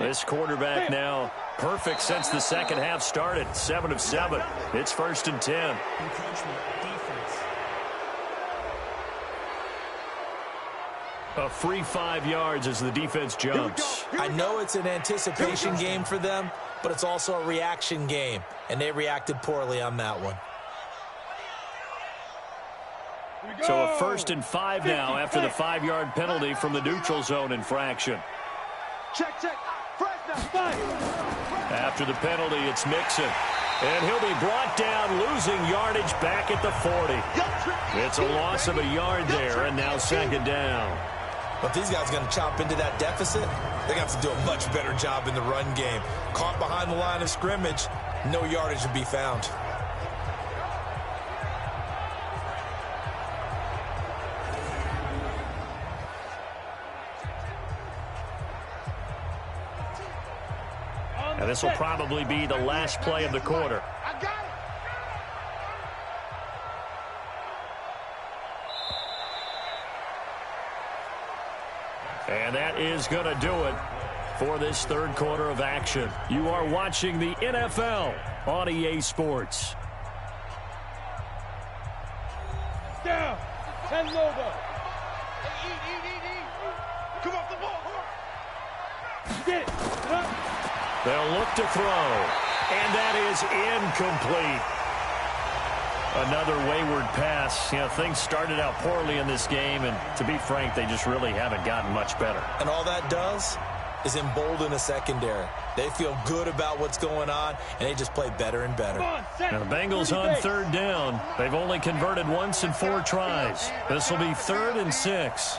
This quarterback now perfect since the second half started. 7 of 7. It's 1st and 10. A free 5 yards as the defense jumps. I know it's an anticipation game for them, but it's also a reaction game, and they reacted poorly on that one. So a 1st and 5 now after the 5-yard penalty from the neutral zone infraction. Check. After the penalty, it's Mixon. And he'll be brought down, losing yardage back at the 40. It's a loss of a yard there, and now 2nd down. But these guys are going to chop into that deficit. They're going to have to do a much better job in the run game. Caught behind the line of scrimmage, no yardage to be found. Now this will probably be the last play of the quarter. And that is going to do it for this third quarter of action. You are watching the NFL on EA Sports. Down. 10 Lobo. Come off the ball. Get it. They'll look to throw. And that is incomplete. Another wayward pass. You know, things started out poorly in this game, and to be frank, they just really haven't gotten much better. And all that does, is embolden a secondary. They feel good about what's going on, and they just play better and better. Now the Bengals on third down. They've only converted once in 4 tries. This will be 3rd and 6.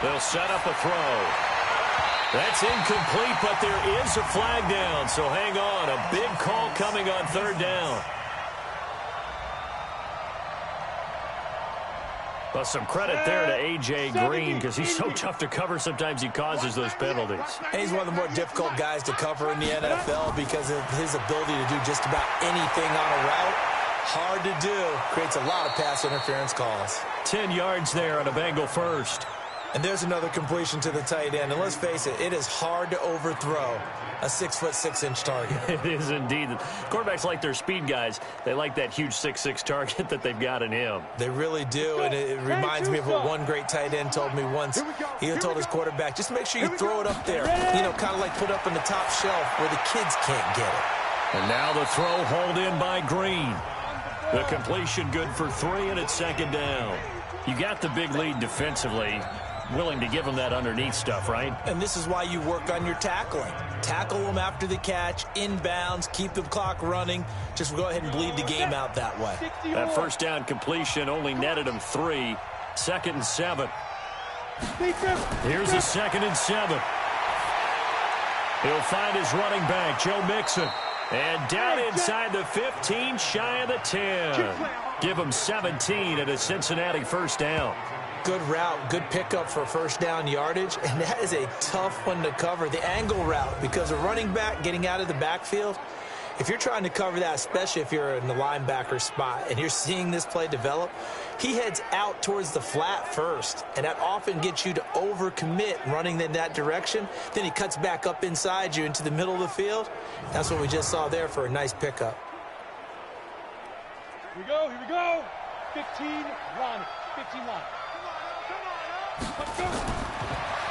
They'll set up a throw. That's incomplete, but there is a flag down, so hang on. A big call coming on 3rd down. Well, some credit there to A.J. Green because he's so tough to cover. Sometimes he causes those penalties. And he's one of the more difficult guys to cover in the NFL because of his ability to do just about anything on a route. Hard to do. Creates a lot of pass interference calls. 10 yards there on a Bengal first. And there's another completion to the tight end. And let's face it, it is hard to overthrow a 6'6" target. It is indeed. Quarterbacks like their speed guys. They like that huge 6'6" target that they've got in him. They really do, and it reminds me of what one great tight end told me once. He told his quarterback, just make sure you throw it up there. You know, kind of like put up on the top shelf where the kids can't get it. And now the throw hauled in by Green. The completion good for 3, and it's 2nd down. You got the big lead defensively. Willing to give them that underneath stuff, right? And this is why you work on your tackling. Tackle them after the catch, inbounds, keep the clock running. Just go ahead and bleed the game out that way. That first down completion only netted him 3. 2nd and 7. Here's a 2nd and 7. He'll find his running back, Joe Mixon. And down inside the 15, shy of the 10. Give him 17 at a Cincinnati first down. Good route, good pickup for first down yardage, and that is a tough one to cover, the angle route, because a running back getting out of the backfield, if you're trying to cover that, especially if you're in the linebacker spot and you're seeing this play develop, he heads out towards the flat first, and that often gets you to overcommit running in that direction. Then he cuts back up inside you into the middle of the field. That's what we just saw there for a nice pickup. Here we go. 15 line. 15 line.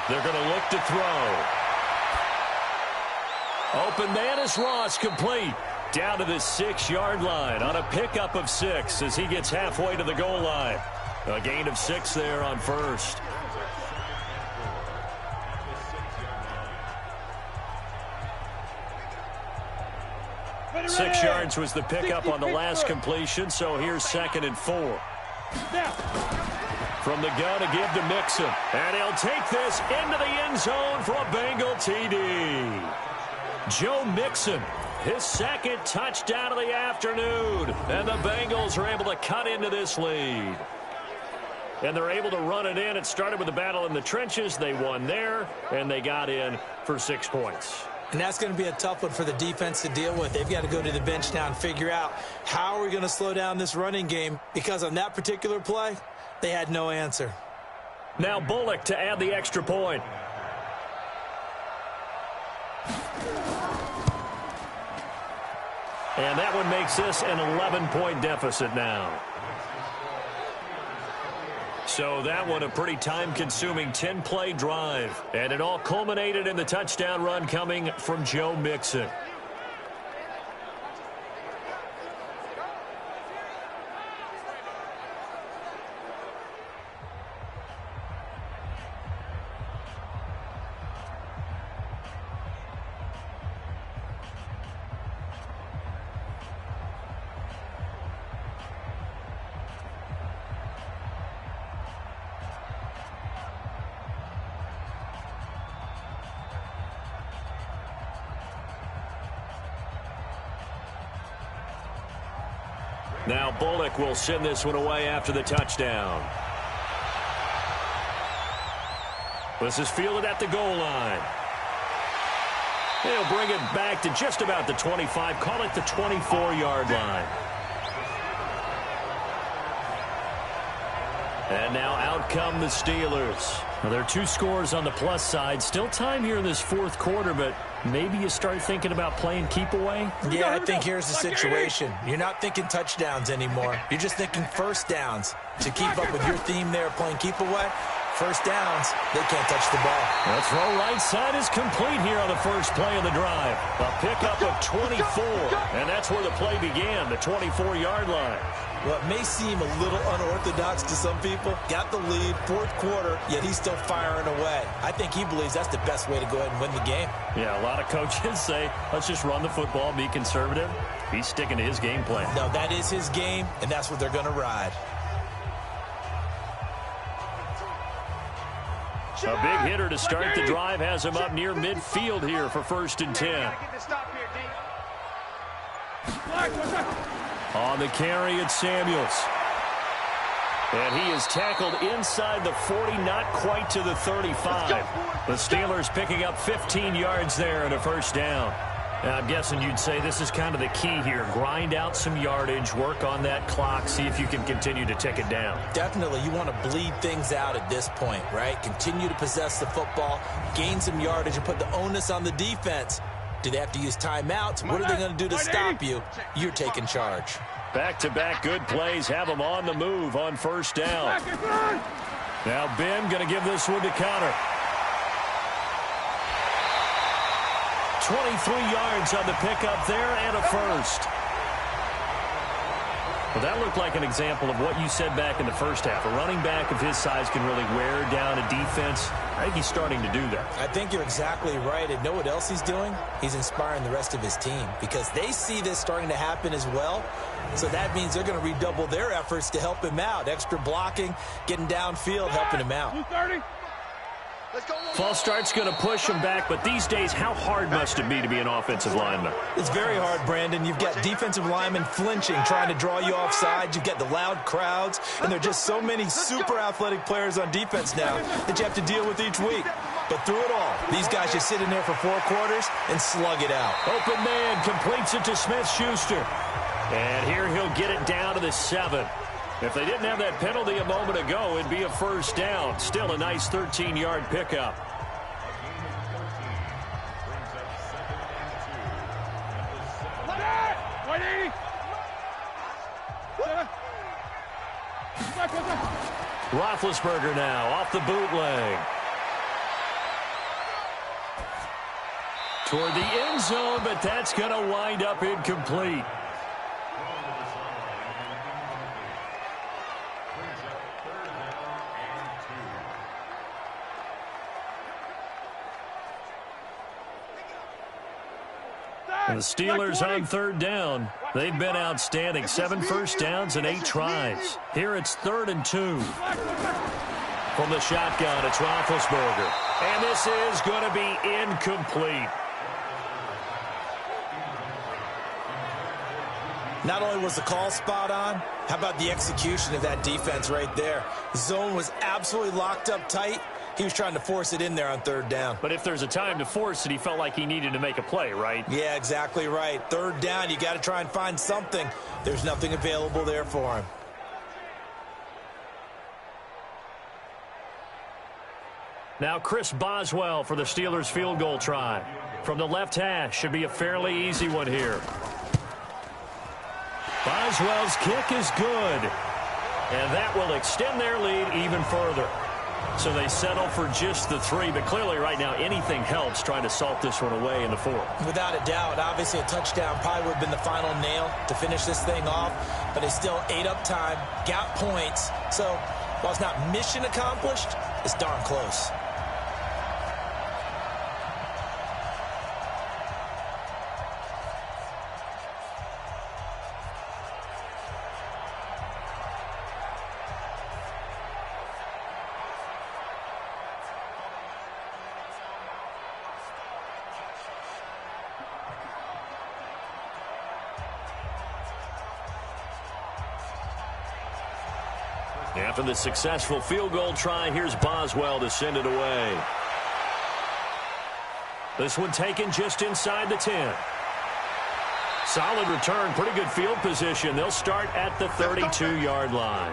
They're going to look to throw. Open man is Ross, complete. Down to the 6-yard line on a pickup of 6 as he gets halfway to the goal line. A gain of 6 there on first. Ready. 6 yards was the pickup on the last completion, so here's 2nd and 4. From the gun to give to Mixon. And he'll take this into the end zone for a Bengal TD. Joe Mixon, his 2nd touchdown of the afternoon. And the Bengals are able to cut into this lead. And they're able to run it in. It started with a battle in the trenches. They won there, and they got in for 6 points. And that's going to be a tough one for the defense to deal with. They've got to go to the bench now and figure out how are we going to slow down this running game, because on that particular play, they had no answer. Now Bullock to add the extra point. And that one makes this an 11-point deficit now. So that one a pretty time-consuming 10-play drive. And it all culminated in the touchdown run coming from Joe Mixon. Now Bullock will send this one away after the touchdown. This is fielded at the goal line. He'll bring it back to just about the 25, call it the 24-yard line. And now out come the Steelers. Well, there are 2 scores on the plus side. Still time here in this 4th quarter, but maybe you start thinking about playing keep away? Yeah, I think here's the situation. You're not thinking touchdowns anymore. You're just thinking first downs to keep up with your theme there, playing keep away. First downs, they can't touch the ball. The throw right side is complete here on the first play of the drive. A pickup of 24, and that's where the play began, the 24-yard line. Well, it may seem a little unorthodox to some people. Got the lead, fourth quarter, yet he's still firing away. I think he believes that's the best way to go ahead and win the game. Yeah, a lot of coaches say, let's just run the football, be conservative. He's sticking to his game plan. No, that is his game, and that's what they're going to ride. A big hitter to start the drive has him up near midfield here for 1st and 10. On the carry, it's Samuels. And he is tackled inside the 40, not quite to the 35. The Steelers picking up 15 yards there and a first down. Now, I'm guessing you'd say this is kind of the key here. Grind out some yardage, work on that clock, see if you can continue to tick it down. Definitely, you want to bleed things out at this point, right? Continue to possess the football, gain some yardage, and put the onus on the defense. Do they have to use timeouts? What are they going to do to stop you? You're taking charge. Back-to-back good plays have them on the move on first down. Now Ben going to give this one to Connor. 23 yards on the pickup there and a first. Well, that looked like an example of what you said back in the first half. A running back of his size can really wear down a defense. I think he's starting to do that. I think you're exactly right. And know what else he's doing? He's inspiring the rest of his team because they see this starting to happen as well. So that means they're going to redouble their efforts to help him out. Extra blocking, getting downfield, helping him out. 230. False start's going to push him back, but these days, how hard must it be to be an offensive lineman? It's very hard, Brandon. You've got defensive linemen flinching, trying to draw you offside. You've got the loud crowds, and there are just so many super athletic players on defense now that you have to deal with each week. But through it all, these guys just sit in there for 4 quarters and slug it out. Open man completes it to Smith-Schuster. And here he'll get it down to the 7. If they didn't have that penalty a moment ago, it'd be a first down. Still a nice 13-yard pickup. Roethlisberger now off the bootleg. Toward the end zone, but that's going to wind up incomplete. And the Steelers on 3rd down. They've been outstanding. 7 first downs and 8 tries. Here it's 3rd and 2. From the shotgun, it's Roethlisberger. And this is going to be incomplete. Not only was the call spot on, how about the execution of that defense right there? The zone was absolutely locked up tight. He was trying to force it in there on 3rd down. But if there's a time to force it, he felt like he needed to make a play, right? Yeah, exactly right. 3rd down, you got to try and find something. There's nothing available there for him. Now Chris Boswell for the Steelers field goal try. From the left hash, should be a fairly easy one here. Boswell's kick is good. And that will extend their lead even further. So they settle for just the 3, but clearly right now anything helps trying to salt this one away in the 4th. Without a doubt, obviously a touchdown probably would have been the final nail to finish this thing off, but they still ate up time, got points. So while it's not mission accomplished, it's darn close. After the successful field goal try, here's Boswell to send it away. This one taken just inside the 10. Solid return, pretty good field position. They'll start at the 32-yard line.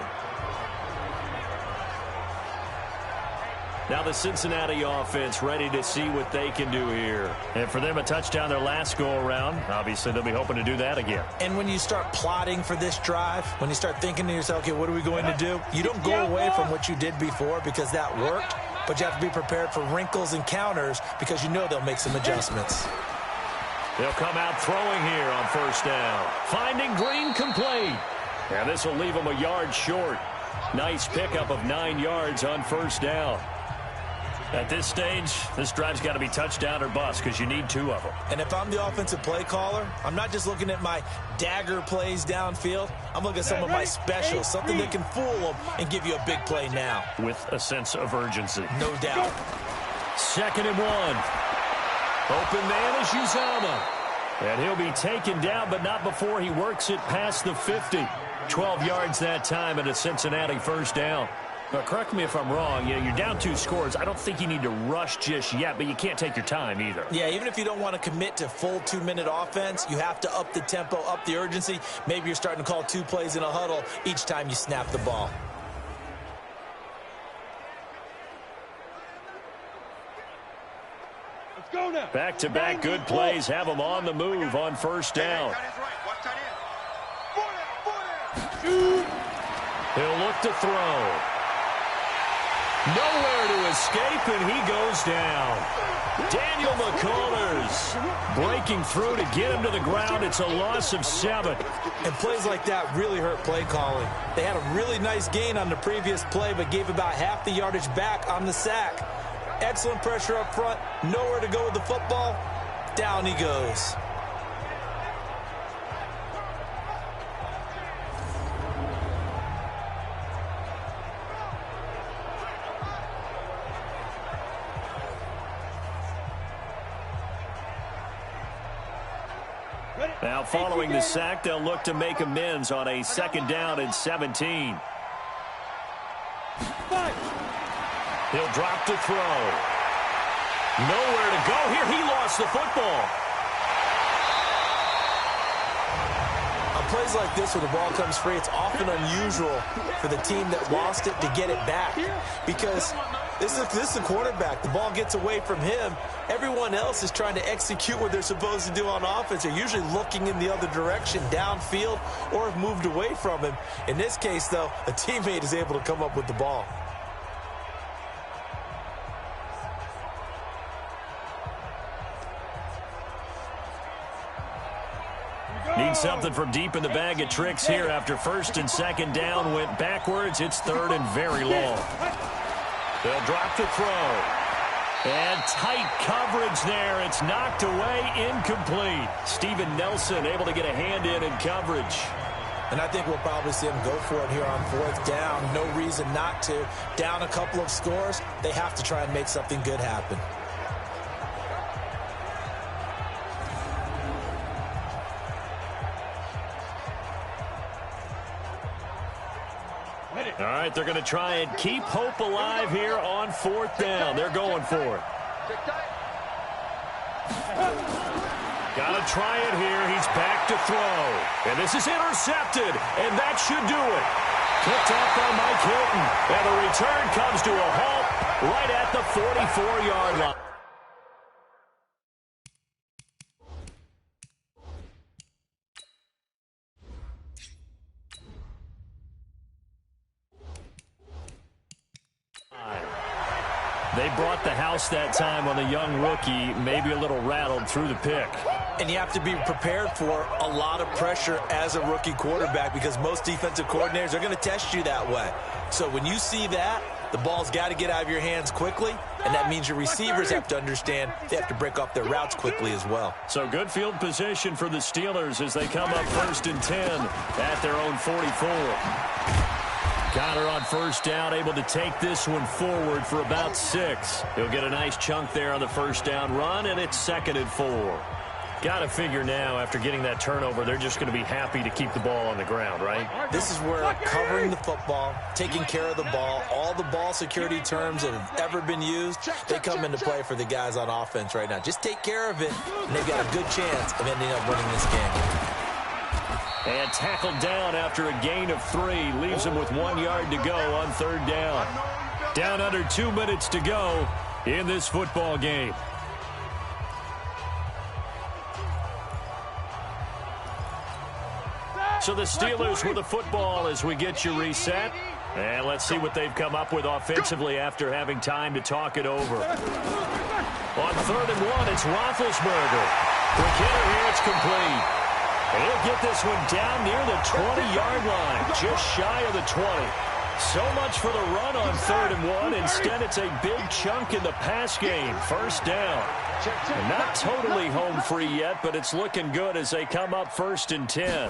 Now the Cincinnati offense ready to see what they can do here. And for them, a touchdown their last go-around. Obviously, they'll be hoping to do that again. And when you start plotting for this drive, when you start thinking to yourself, okay, what are we going to do? You don't go away from what you did before because that worked, but you have to be prepared for wrinkles and counters because you know they'll make some adjustments. They'll come out throwing here on first down. Finding Green complete. And this will leave them a yard short. Nice pickup of 9 yards on first down. At this stage, this drive's got to be touchdown or bust because you need 2 of them. And if I'm the offensive play caller, I'm not just looking at my dagger plays downfield. I'm looking at some of my specials, something that can fool them and give you a big play now. With a sense of urgency. No doubt. 2nd and 1. Open man is Uzama. And he'll be taken down, but not before he works it past the 50. 12 yards that time and a Cincinnati first down. But correct me if I'm wrong, you're down 2 scores. I don't think you need to rush just yet, but you can't take your time either. Yeah, even if you don't want to commit to full 2-minute offense, you have to up the tempo, up the urgency. Maybe you're starting to call 2 plays in a huddle each time you snap the ball. Let's go now. Back-to-back good plays have them on the move on first down. He'll look to throw. Nowhere to escape, and he goes down. Daniel McCullers breaking through to get him to the ground. It's a loss of 7. And plays like that really hurt play calling. They had a really nice gain on the previous play, but gave about half the yardage back on the sack. Excellent pressure up front. Nowhere to go with the football. Down he goes. Now following the sack, they'll look to make amends on a 2nd down and 17. He'll drop to throw. Nowhere to go here. He lost the football. On plays like this where the ball comes free, it's often unusual for the team that lost it to get it back. Because this is a quarterback. The ball gets away from him. Everyone else is trying to execute what they're supposed to do on offense. They're usually looking in the other direction, downfield, or have moved away from him. In this case, though, a teammate is able to come up with the ball. Need something from deep in the bag of tricks here after 1st and 2nd down went backwards. It's 3rd and very long. They'll drop to throw. And tight coverage there. It's knocked away, incomplete. Steven Nelson able to get a hand in coverage. And I think we'll probably see him go for it here on 4th down. No reason not to. Down a couple of scores, they have to try and make something good happen. All right, they're going to try and keep hope alive here on 4th down. They're going for it. Got to try it here. He's back to throw. And this is intercepted, and that should do it. Picked off by Mike Hilton. And the return comes to a halt right at the 44-yard line. They brought the house that time on the young rookie, maybe a little rattled through the pick. And you have to be prepared for a lot of pressure as a rookie quarterback because most defensive coordinators are going to test you that way. So when you see that, the ball's got to get out of your hands quickly, and that means your receivers have to understand they have to break off their routes quickly as well. So good field position for the Steelers as they come up 1st and 10 at their own 44. Connor on 1st down, able to take this one forward for about 6. He'll get a nice chunk there on the 1st down run, and it's 2nd and 4. Got to figure now, after getting that turnover, they're just going to be happy to keep the ball on the ground, right? This is where covering the football, taking care of the ball, all the ball security terms that have ever been used, they come into play for the guys on offense right now. Just take care of it, and they've got a good chance of ending up winning this game. And tackled down after a gain of 3. Leaves him with 1 yard to go on 3rd down. Down under 2 minutes to go in this football game. So the Steelers with the football as we get you reset. And let's see what they've come up with offensively after having time to talk it over. On 3rd and 1, it's Roethlisberger. Quick hitter here, it's complete. And he'll get this one down near the 20-yard line, just shy of the 20. So much for the run on 3rd and 1. Instead, it's a big chunk in the pass game. First down. And not totally home free yet, but it's looking good as they come up 1st and 10.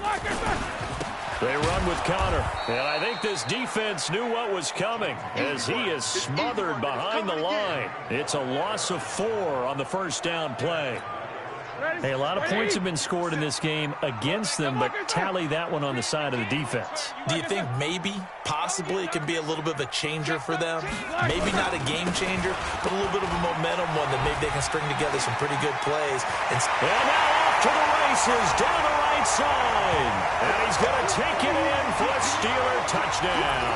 They run with Connor. And I think this defense knew what was coming as he is smothered behind the line. It's a loss of 4 on the first down play. Hey, a lot of points have been scored in this game against them, but tally that one on the side of the defense. Do you think maybe, possibly, it can be a little bit of a changer for them? Maybe not a game changer, but a little bit of a momentum one that maybe they can string together some pretty good plays. And now off to the races, down the right side. And he's going to take it in for a Steeler touchdown.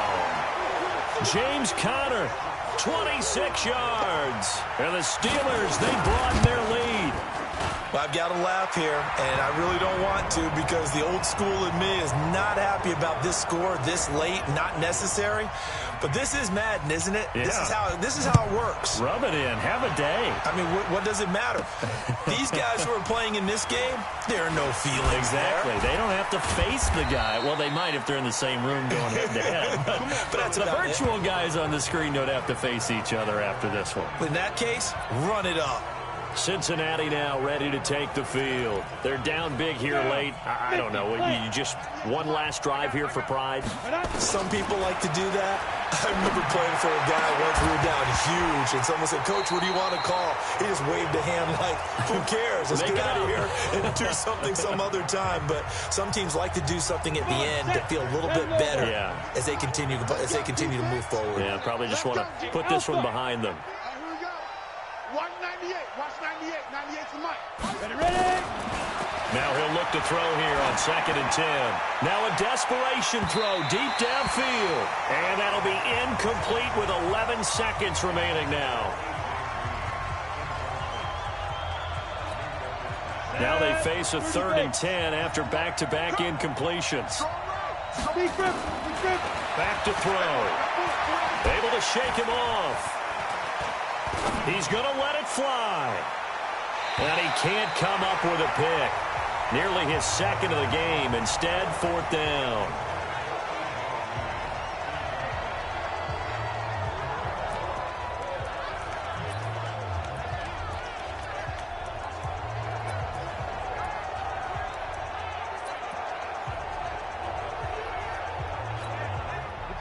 James Conner, 26 yards. And the Steelers, they broaden their lead. Well, I've got to laugh here, and I really don't want to because the old school in me is not happy about this score this late, not necessary. But this is Madden, isn't it? Yeah. This is how it works. Rub it in. Have a day. I mean, what does it matter? These guys who are playing in this game, there are no feelings Exactly. there. They don't have to face the guy. Well, they might if they're in the same room going head-to-head. But that's the about virtual guys on the screen don't have to face each other after this one. In that case, run it up. Cincinnati now ready to take the field. They're down big here late. I don't know. You just one last drive here for pride? Some people like to do that. I remember playing for a guy once. We were down huge, and someone said, "Coach, what do you want to call?" He just waved a hand like, who cares? Let's get out of here and do something some other time. But some teams like to do something at the end to feel a little bit better as they continue to move forward. Yeah, probably just want to put this one behind them. Watch 98. Watch 98. 98's the mic. Ready? Now he'll look to throw here on 2nd and 10. Now a desperation throw deep downfield. And that'll be incomplete with 11 seconds remaining now. Now they face a 3rd and 10 after back-to-back incompletions. Back to throw. Able to shake him off. He's going to let it fly. And he can't come up with a pick. Nearly his 2nd of the game. Instead, 4th down.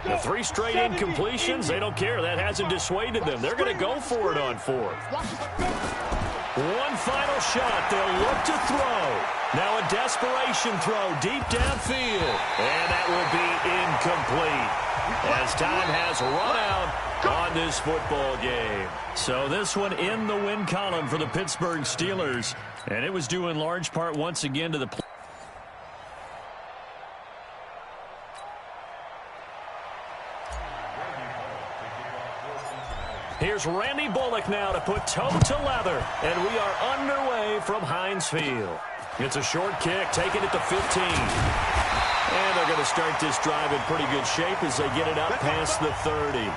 The 3 straight incompletions, they don't care. That hasn't dissuaded them. They're going to go for it on 4th. One final shot. They'll look to throw. Now a desperation throw deep downfield. And that will be incomplete as time has run out on this football game. So this one in the win column for the Pittsburgh Steelers. And it was due in large part once again to the play. Here's Randy Bullock now to put toe to leather. And we are underway from Heinz Field. It's a short kick, taking it to 15. And they're going to start this drive in pretty good shape as they get it up past the 30.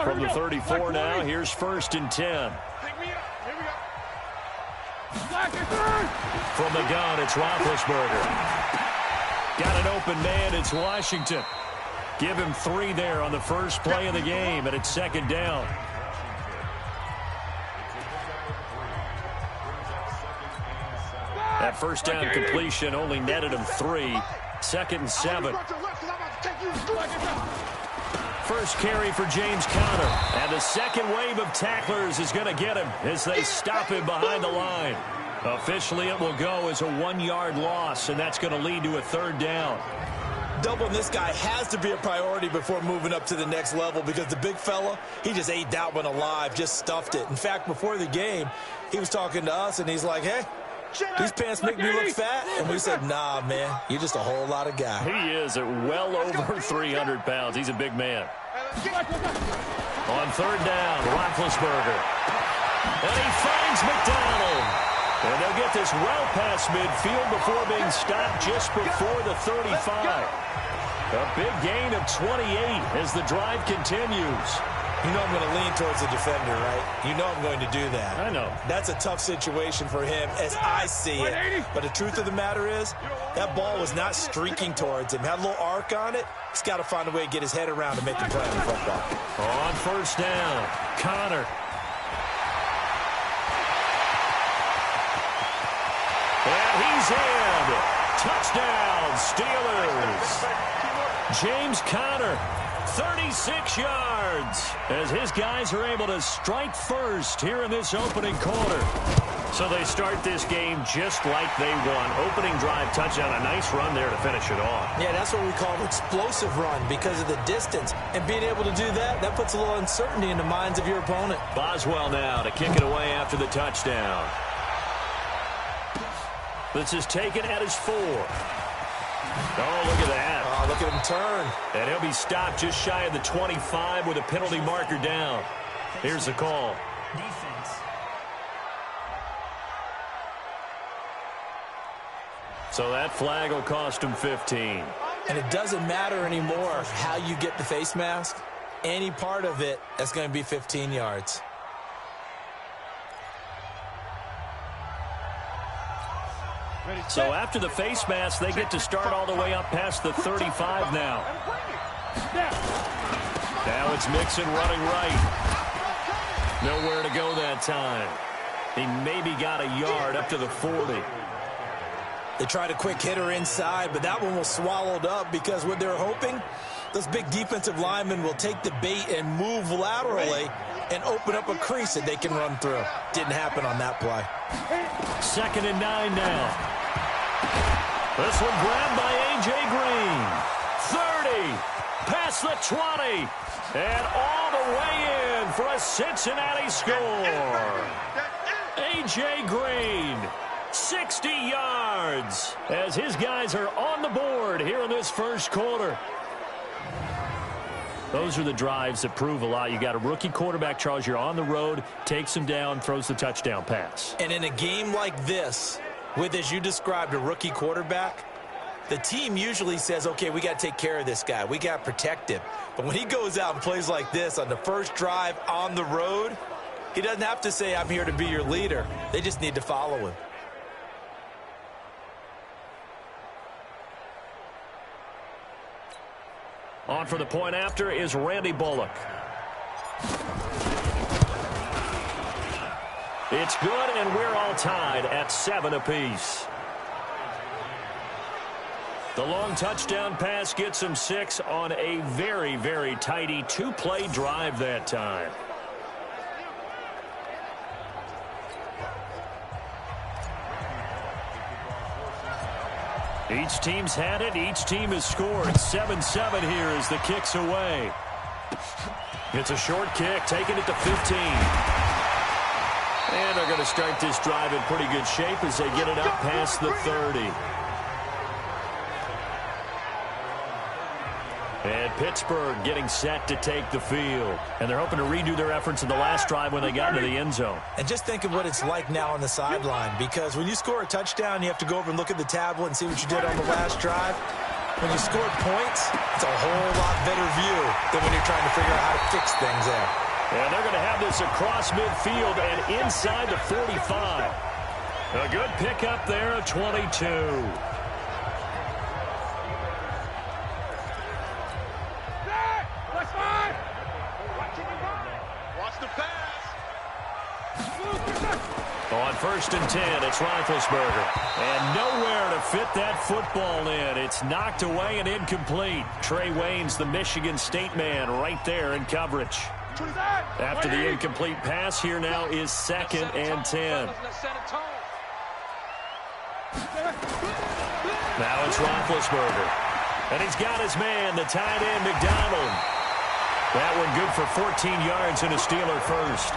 From the 34 now, here's 1st and 10. Pick me up. Here we go. From the gun, it's Roethlisberger. Got an open man, it's Washington. Give him 3 there on the first play of the game, and it's 2nd down. That first down completion only netted him 3. 2nd and 7. First carry for James Conner. And the second wave of tacklers is going to get him as they stop him behind the line. Officially, it will go as a 1-yard loss, and that's going to lead to a 3rd down. Doubling this guy has to be a priority before moving up to the next level because the big fella, he just ate that one alive, just stuffed it. In fact, before the game, he was talking to us, and he's like, hey, these pants make me look fat. And we said, nah, man, you're just a whole lot of guy. He is at well over 300 pounds. He's a big man. On 3rd down, Roethlisberger. And he finds McDonald. And they'll get this well past midfield before being stopped just before the 35. A big gain of 28 as the drive continues. You know I'm going to lean towards the defender, right? You know I'm going to do that. I know. That's a tough situation for him as I see it. But the truth of the matter is, that ball was not streaking towards him. Had a little arc on it. He's got to find a way to get his head around and make the play on the football. On 1st down, Connor. And he's in. Touchdown, Steelers. James Conner, 36 yards, as his guys are able to strike first here in this opening quarter. So they start this game just like they won. Opening drive touchdown, a nice run there to finish it off. Yeah, that's what we call an explosive run because of the distance. And being able to do that, that puts a little uncertainty in the minds of your opponent. Boswell now to kick it away after the touchdown. This is taken at his 4. Oh, look at that. Oh, look at him turn. And he'll be stopped just shy of the 25 with a penalty marker down. Here's the call. Defense. So that flag will cost him 15. And it doesn't matter anymore how you get the face mask. Any part of it, that's going to be 15 yards. So after the face mask, they get to start all the way up past the 35 now. Now it's Mixon running right. Nowhere to go that time. He maybe got a yard up to the 40. They tried a quick hitter inside, but that one was swallowed up because what they're hoping, those big defensive linemen will take the bait and move laterally and open up a crease that they can run through. Didn't happen on that play. 2nd and 9 now. This one grabbed by A.J. Green. 30, past the 20, and all the way in for a Cincinnati score. A.J. Green, 60 yards, as his guys are on the board here in this first quarter. Those are the drives that prove a lot. You got a rookie quarterback, Charles. You're on the road, takes him down, throws the touchdown pass. And in a game like this, with, as you described, a rookie quarterback, the team usually says, okay, we got to take care of this guy. We got to protect him. But when he goes out and plays like this on the first drive on the road, he doesn't have to say, I'm here to be your leader. They just need to follow him. On for the point after is Randy Bullock. It's good, and we're all tied at 7 apiece. The long touchdown pass gets him 6 on a very, very tidy 2-play drive that time. Each team's had it. Each team has scored. 7-7 here as the kick's away. It's a short kick, taking it to 15. And they're going to start this drive in pretty good shape as they get it up past the 30. And Pittsburgh getting set to take the field. And they're hoping to redo their efforts in the last drive when they got into the end zone. And just think of what it's like now on the sideline, because when you score a touchdown, you have to go over and look at the tablet and see what you did on the last drive. When you scored points, it's a whole lot better view than when you're trying to figure out how to fix things there. And they're going to have this across midfield and inside the 45. A good pickup there of 22. On 1st and 10, it's Roethlisberger. And nowhere to fit that football in. It's knocked away and incomplete. Trey Waynes, the Michigan State man, right there in coverage. After the incomplete pass, here now is 2nd and 10. Now it's Roethlisberger. And he's got his man, the tight end, McDonald. That one good for 14 yards and a Steeler first.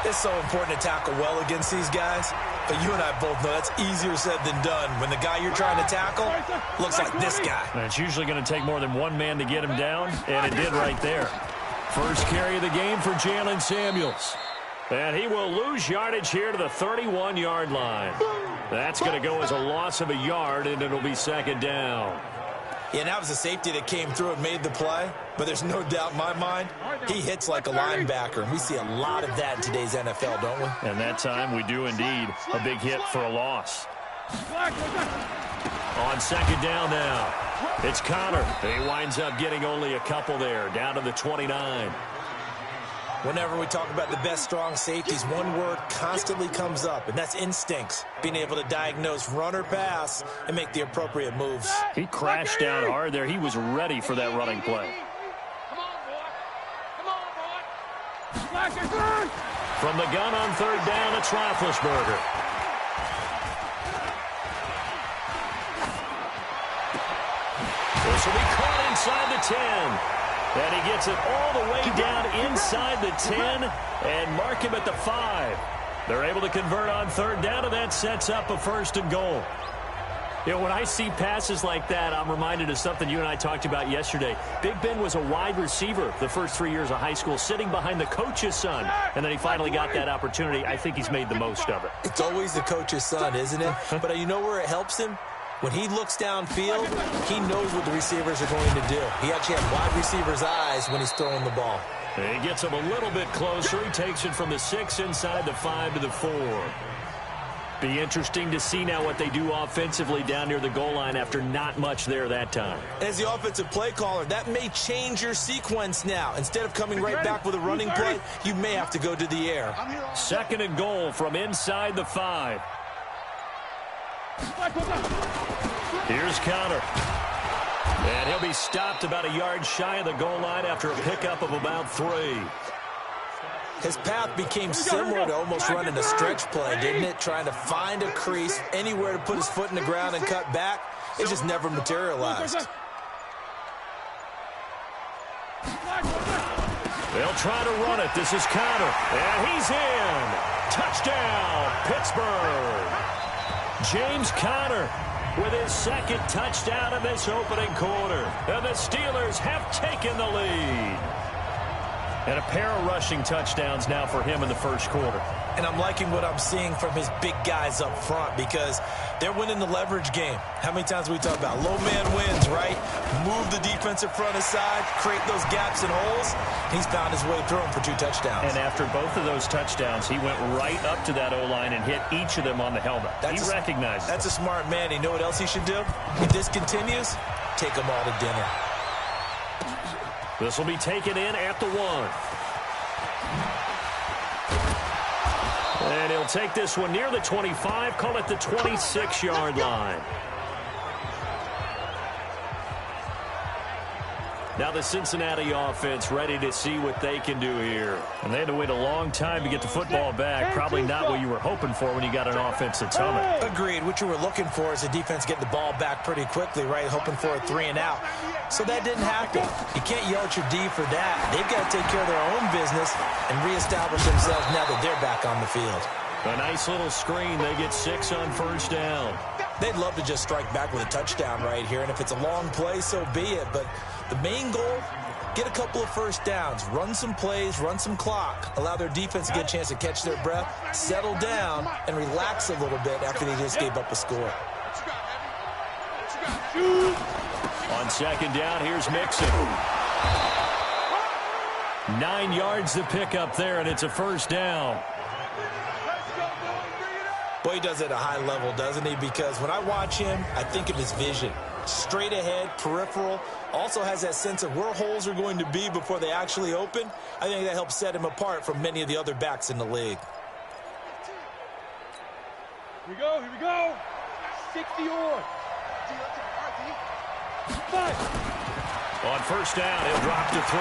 It's so important to tackle well against these guys. But you and I both know that's easier said than done when the guy you're trying to tackle looks like this guy. And it's usually going to take more than one man to get him down, and it did right there. First carry of the game for Jalen Samuels. And he will lose yardage here to the 31-yard line. That's going to go as a loss of a yard, and it'll be second down. Yeah, that was a safety that came through and made the play. But there's no doubt in my mind, he hits like a linebacker. And we see a lot of that in today's NFL, don't we? And that time we do indeed. A big hit for a loss. On second down now, it's Connor. He winds up getting only a couple there, down to the 29. Whenever we talk about the best strong safeties, one word constantly comes up, and that's instincts. Being able to diagnose run or pass and make the appropriate moves. He crashed down hard there. He was ready for that running play. From the gun on third down, it's Roethlisberger. This will be caught inside the 10. And he gets it all the way down inside the 10 and mark him at the 5. They're able to convert on third down, and that sets up a first and goal. You know, when I see passes like that, I'm reminded of something you and I talked about yesterday. Big Ben was a wide receiver the first 3 years of high school, sitting behind the coach's son, and then he finally got that opportunity. I think he's made the most of it. It's always the coach's son, isn't it? But you know where it helps him? When he looks downfield, he knows what the receivers are going to do. He actually has wide receivers' eyes when he's throwing the ball. He gets him a little bit closer. He takes it from the 6 inside the 5 to the 4. Be interesting to see now what they do offensively down near the goal line after not much there that time. As the offensive play caller, that may change your sequence now. Instead of coming right back with a running play, you may have to go to the air. Second and goal from inside the 5. Here's Connor. And he'll be stopped about a yard shy of the goal line after a pickup of about 3. His path became similar to almost running a stretch play, didn't it? Trying to find a crease, anywhere to put his foot in the ground and cut back. It just never materialized. They'll try to run it. This is Connor. And he's in. Touchdown, Pittsburgh. James Conner with his second touchdown in this opening quarter. And the Steelers have taken the lead. And a pair of rushing touchdowns now for him in the first quarter. And I'm liking what I'm seeing from his big guys up front because they're winning the leverage game. How many times we talk about low man wins, right? Move the defensive front aside, create those gaps and holes. He's found his way through them for 2 touchdowns. And after both of those touchdowns, he went right up to that O-line and hit each of them on the helmet. He recognized it. That's a smart man. You know what else he should do? If this continues, take them all to dinner. This will be taken in at the 1. And he'll take this one near the 25, call it the 26-yard line. Now the Cincinnati offense ready to see what they can do here. And they had to wait a long time to get the football back. Probably not what you were hoping for when you got an offense that's humming. Agreed. What you were looking for is the defense getting the ball back pretty quickly, right? Hoping for a 3 and out. So that didn't happen. You can't yell at your D for that. They've got to take care of their own business and reestablish themselves now that they're back on the field. A nice little screen. They get 6 on first down. They'd love to just strike back with a touchdown right here. And if it's a long play, so be it. But the main goal, get a couple of first downs, run some plays, run some clock, allow their defense to get a chance to catch their breath, settle down, and relax a little bit after they just gave up a score. On second down, here's Mixon. 9 yards to pick up there, and it's a first down. Boy, he does it at a high level, doesn't he? Because when I watch him, I think of his vision. Straight ahead, peripheral, also has that sense of where holes are going to be before they actually open. I think that helps set him apart from many of the other backs in the league. Here we go, here we go. 60 on. 5. On first down, he'll drop to throw.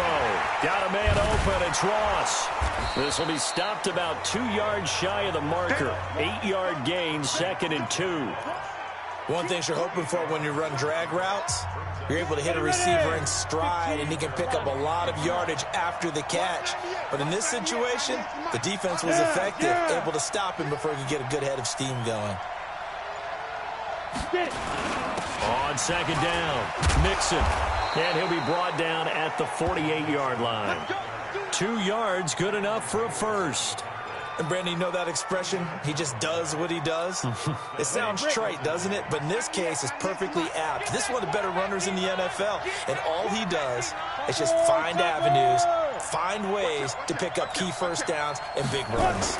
Got a man open. It's Ross. This will be stopped about 2 yards shy of the marker. 8-yard gain, 2nd and 2. One thing you're hoping for when you run drag routes, you're able to hit a receiver in stride, and he can pick up a lot of yardage after the catch. But in this situation, the defense was effective, able to stop him before he could get a good head of steam going. On second down, Mixon. And he'll be brought down at the 48-yard line. 2 yards, good enough for a first. And Brandon, you know that expression? He just does what he does. It sounds trite, doesn't it? But in this case, it's perfectly apt. This is one of the better runners in the NFL. And all he does is just find avenues, find ways to pick up key first downs and big runs.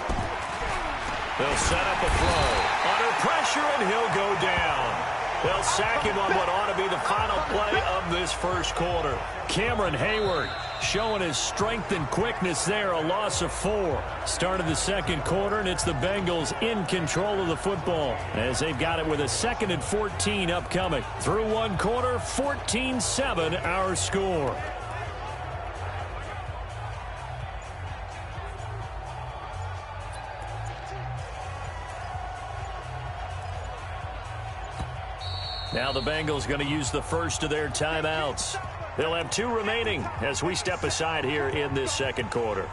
They'll set up a throw. Under pressure, and he'll go down. They'll sack him on what ought to be the final play of this first quarter. Cameron Hayward showing his strength and quickness there, a loss of 4. Start of the second quarter, and it's the Bengals in control of the football as they've got it with a 2nd and 14 upcoming. Through one quarter, 14-7 our score. Now the Bengals going to use the first of their timeouts. They'll have 2 remaining as we step aside here in this second quarter.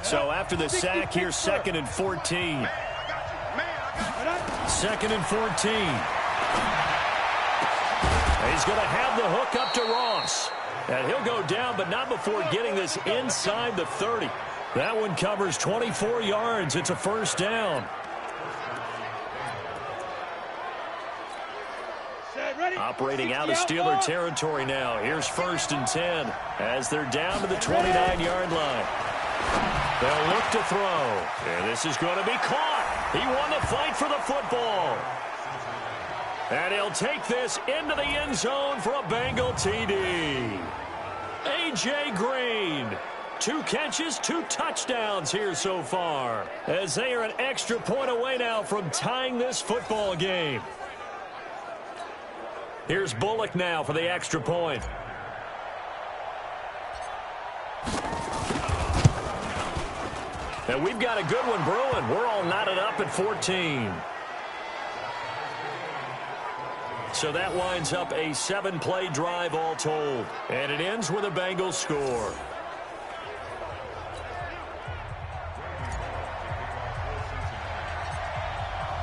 So after the sack, here's 2nd and 14. 2nd and 14. He's going to have the hook up to Ross. And he'll go down, but not before getting this inside the 30. That one covers 24 yards. It's a first down. Operating out of Steeler territory now. Here's 1st and 10 as they're down to the 29-yard line. They'll look to throw. And this is going to be caught. He won the fight for the football. And he'll take this into the end zone for a Bengal TD. A.J. Green. 2 catches, 2 touchdowns here so far, as they are an extra point away now from tying this football game. Here's Bullock now for the extra point. And we've got a good one brewing. We're all knotted up at 14. So that winds up a 7-play drive all told. And it ends with a Bengals score.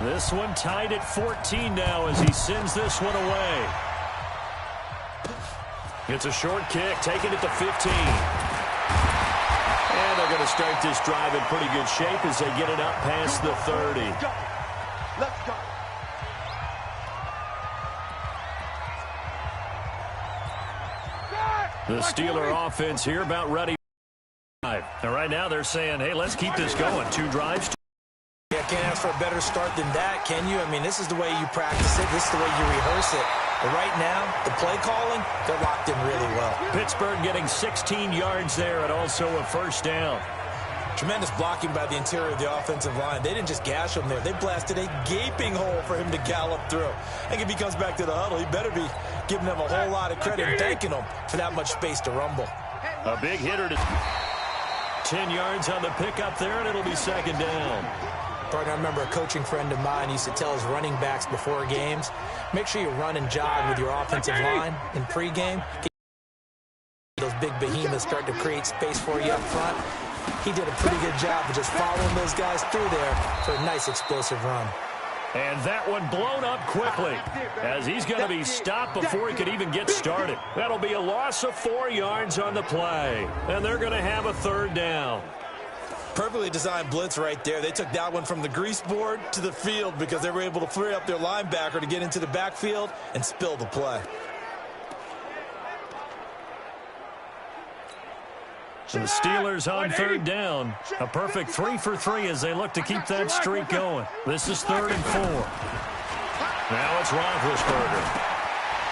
This one tied at 14 now as he sends this one away. It's a short kick, taking it to 15. And they're going to start this drive in pretty good shape as they get it up past the 30. Let's go. The Steeler offense here about ready. And right now they're saying, hey, let's keep this going. 2 drives. Yeah, can't ask for a better start than that, can you? I mean, this is the way you practice it. This is the way you rehearse it. But right now, the play calling, they're locked in really well. Pittsburgh getting 16 yards there and also a first down. Tremendous blocking by the interior of the offensive line. They didn't just gash him there. They blasted a gaping hole for him to gallop through. I think if he comes back to the huddle, he better be giving them a whole lot of credit and thanking them for that much space to rumble. A big hitter to 10 yards on the pickup there, and it'll be second down. Partner, I remember a coaching friend of mine used to tell his running backs before games, make sure you run and jog with your offensive line in pregame. Those big behemoths start to create space for you up front. He did a pretty good job of just following those guys through there for a nice explosive run. And that one blown up quickly as he's going to be stopped before he could even get started. That'll be a loss of 4 yards on the play. And they're going to have a third down. Perfectly designed blitz right there. They took that one from the grease board to the field because they were able to free up their linebacker to get into the backfield and spill the play. The Steelers on third down. A perfect 3 for 3 as they look to keep that streak going. This is 3rd and 4. Now it's Roethlisberger.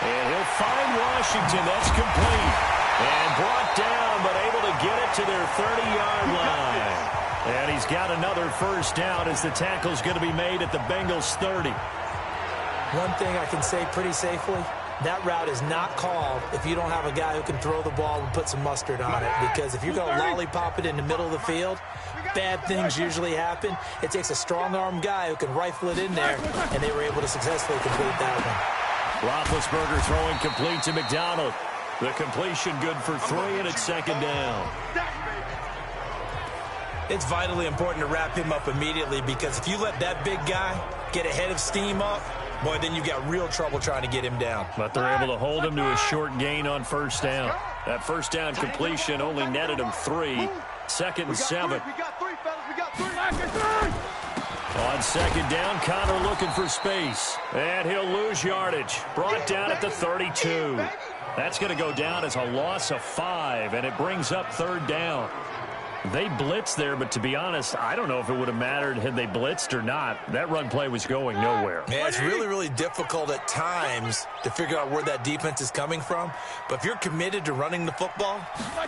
And he'll find Washington. That's complete. And brought down, but able to get it to their 30-yard line. And he's got another first down as the tackle's going to be made at the Bengals' 30. One thing I can say pretty safely, that route is not called if you don't have a guy who can throw the ball and put some mustard on it. Because if you're going to lollipop it in the middle of the field, bad things usually happen. It takes a strong-arm guy who can rifle it in there, and they were able to successfully complete that one. Roethlisberger throwing complete to McDonald. The completion good for 3, and it's second down. It's vitally important to wrap him up immediately, because if you let that big guy get ahead of steam up, boy, then you've got real trouble trying to get him down. But they're able to hold him to a short gain on first down. That first down completion only netted him 3. Second and 7. We got 3, fellas. We got 3. On second down, Connor looking for space. And he'll lose yardage. Brought down at the 32. That's going to go down as a loss of 5, and it brings up third down. They blitzed there, but to be honest, I don't know if it would have mattered had they blitzed or not. That run play was going nowhere. Yeah, it's really, really difficult at times to figure out where that defense is coming from. But if you're committed to running the football,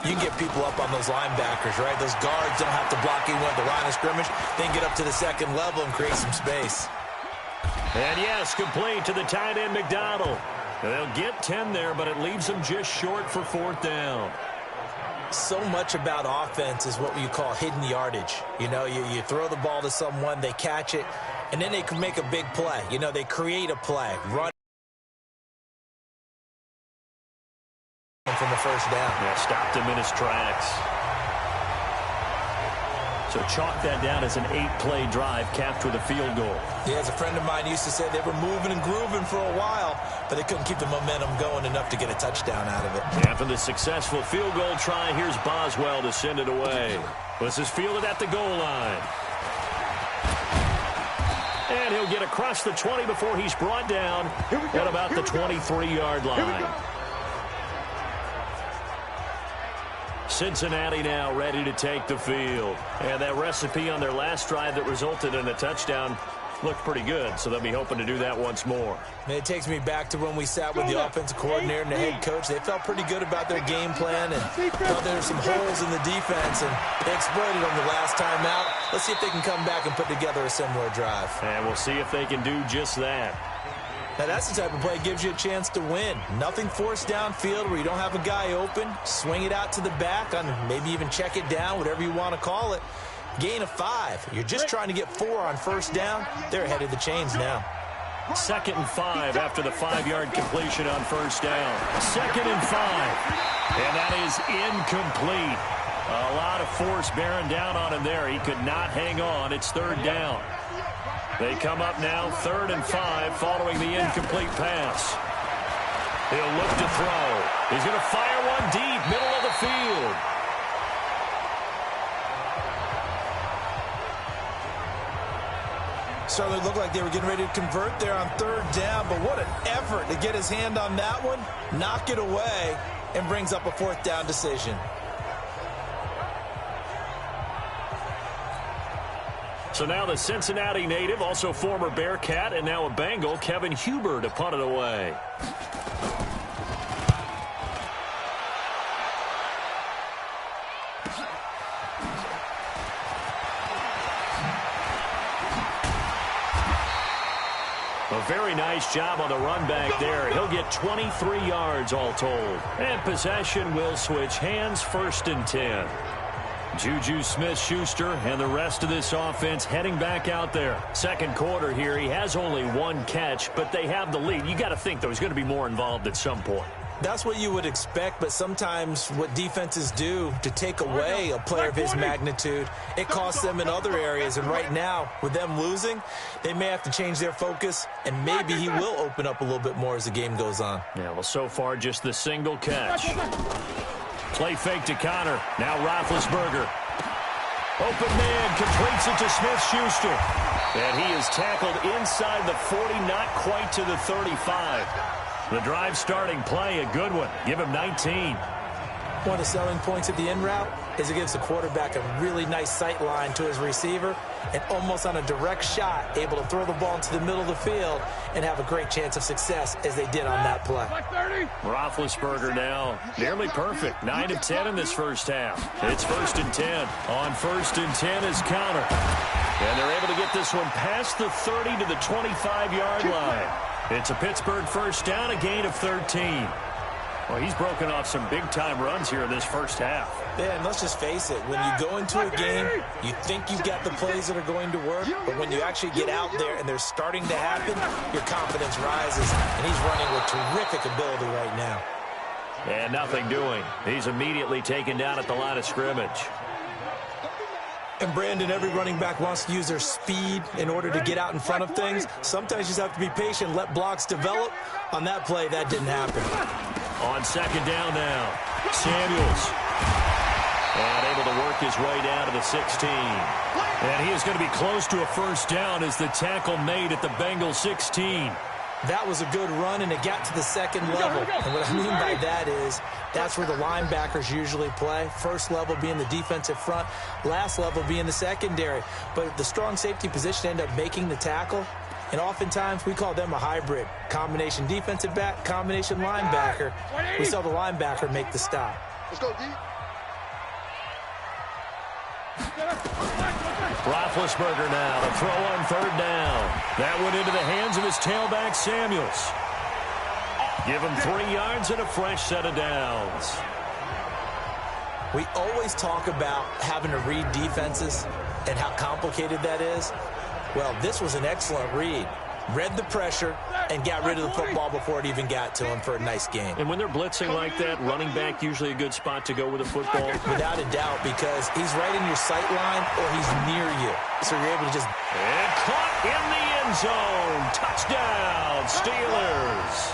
you can get people up on those linebackers, right? Those guards don't have to block anyone at the line of scrimmage. They can get up to the second level and create some space. And yes, complete to the tight end, McDonald. They'll get 10 there, but it leaves them just short for fourth down. So much about offense is what you call hidden yardage. You know, you throw the ball to someone, they catch it, and then they can make a big play. You know, they create a play, run from the first down. Yeah, stopped him in his tracks. So chalk that down as an 8-play drive capped with a field goal. Yeah, as a friend of mine used to say, they were moving and grooving for a while, but they couldn't keep the momentum going enough to get a touchdown out of it. After the successful field goal try, here's Boswell to send it away. This is fielded at the goal line. And he'll get across the 20 before he's brought down at about the 23-yard line. Cincinnati now ready to take the field. And that recipe on their last drive that resulted in a touchdown looked pretty good, so they'll be hoping to do that once more. It takes me back to when we sat with the offensive coordinator and the head coach. They felt pretty good about their game plan and thought there were some holes in the defense, and they exploited them the last time out. Let's see if they can come back and put together a similar drive. And we'll see if they can do just that. Now, that's the type of play that gives you a chance to win. Nothing forced downfield where you don't have a guy open. Swing it out to the back, on maybe even check it down, whatever you want to call it. Gain of 5. You're just trying to get 4 on first down. They're ahead of the chains now. 2nd and 5 after the 5-yard completion on first down. 2nd and 5. And that is incomplete. A lot of force bearing down on him there. He could not hang on. It's third down. They come up now 3rd and 5 following the incomplete pass. He'll look to throw. He's going to fire one deep, middle of the field. Certainly looked like they were getting ready to convert there on 3rd down, but what an effort to get his hand on that one, knock it away, and brings up a 4th down decision. So now the Cincinnati native, also former Bearcat, and now a Bengal, Kevin Huber, to punt it away. A very nice job on the run back there. He'll get 23 yards all told. And possession will switch hands, 1st and 10. Juju Smith-Schuster and the rest of this offense heading back out there. Second quarter here, he has only 1 catch, but they have the lead. You got to think, though, he's going to be more involved at some point. That's what you would expect, but sometimes what defenses do to take away a player of his magnitude, it costs them in other areas. And right now, with them losing, they may have to change their focus, and maybe he will open up a little bit more as the game goes on. Yeah, well, so far, just the single catch. Play fake to Connor. Now Roethlisberger. Open man completes it to Smith-Schuster. And he is tackled inside the 40, not quite to the 35. The drive starting play, a good one. Give him 19. One of the selling points of the in route is it gives the quarterback a really nice sight line to his receiver and almost on a direct shot able to throw the ball into the middle of the field and have a great chance of success as they did on that play. Roethlisberger now nearly perfect. 9 of 10 in this first half. It's 1st and 10. On 1st and 10 is Connor. And they're able to get this one past the 30 to the 25-yard line. It's a Pittsburgh first down, a gain of 13. Well, he's broken off some big-time runs here in this first half. Yeah, and let's just face it. When you go into a game, you think you've got the plays that are going to work, but when you actually get out there and they're starting to happen, your confidence rises, and he's running with terrific ability right now. And nothing doing. He's immediately taken down at the line of scrimmage. And, Brandon, every running back wants to use their speed in order to get out in front of things. Sometimes you just have to be patient, let blocks develop. On that play, that didn't happen. On 2nd down now, Samuels. And able to work his way down to the 16. And he is going to be close to a first down as the tackle made at the Bengals 16. That was a good run, and it got to the 2nd level. And what I mean by that is that's where the linebackers usually play. First level being the defensive front, last level being the secondary. But the strong safety position ended up making the tackle. And oftentimes we call them a hybrid. Combination defensive back, combination linebacker. We saw the linebacker make the stop. Let's go, D. Roethlisberger now to throw on 3rd down. That went into the hands of his tailback, Samuels. Give him 3 yards and a fresh set of downs. We always talk about having to read defenses and how complicated that is. Well, this was an excellent read. Read the pressure and got rid of the football before it even got to him for a nice game. And when they're blitzing like that, running back usually a good spot to go with the football. Without a doubt, because he's right in your sight line or he's near you. So you're able to just... And caught in the end zone. Touchdown, Steelers.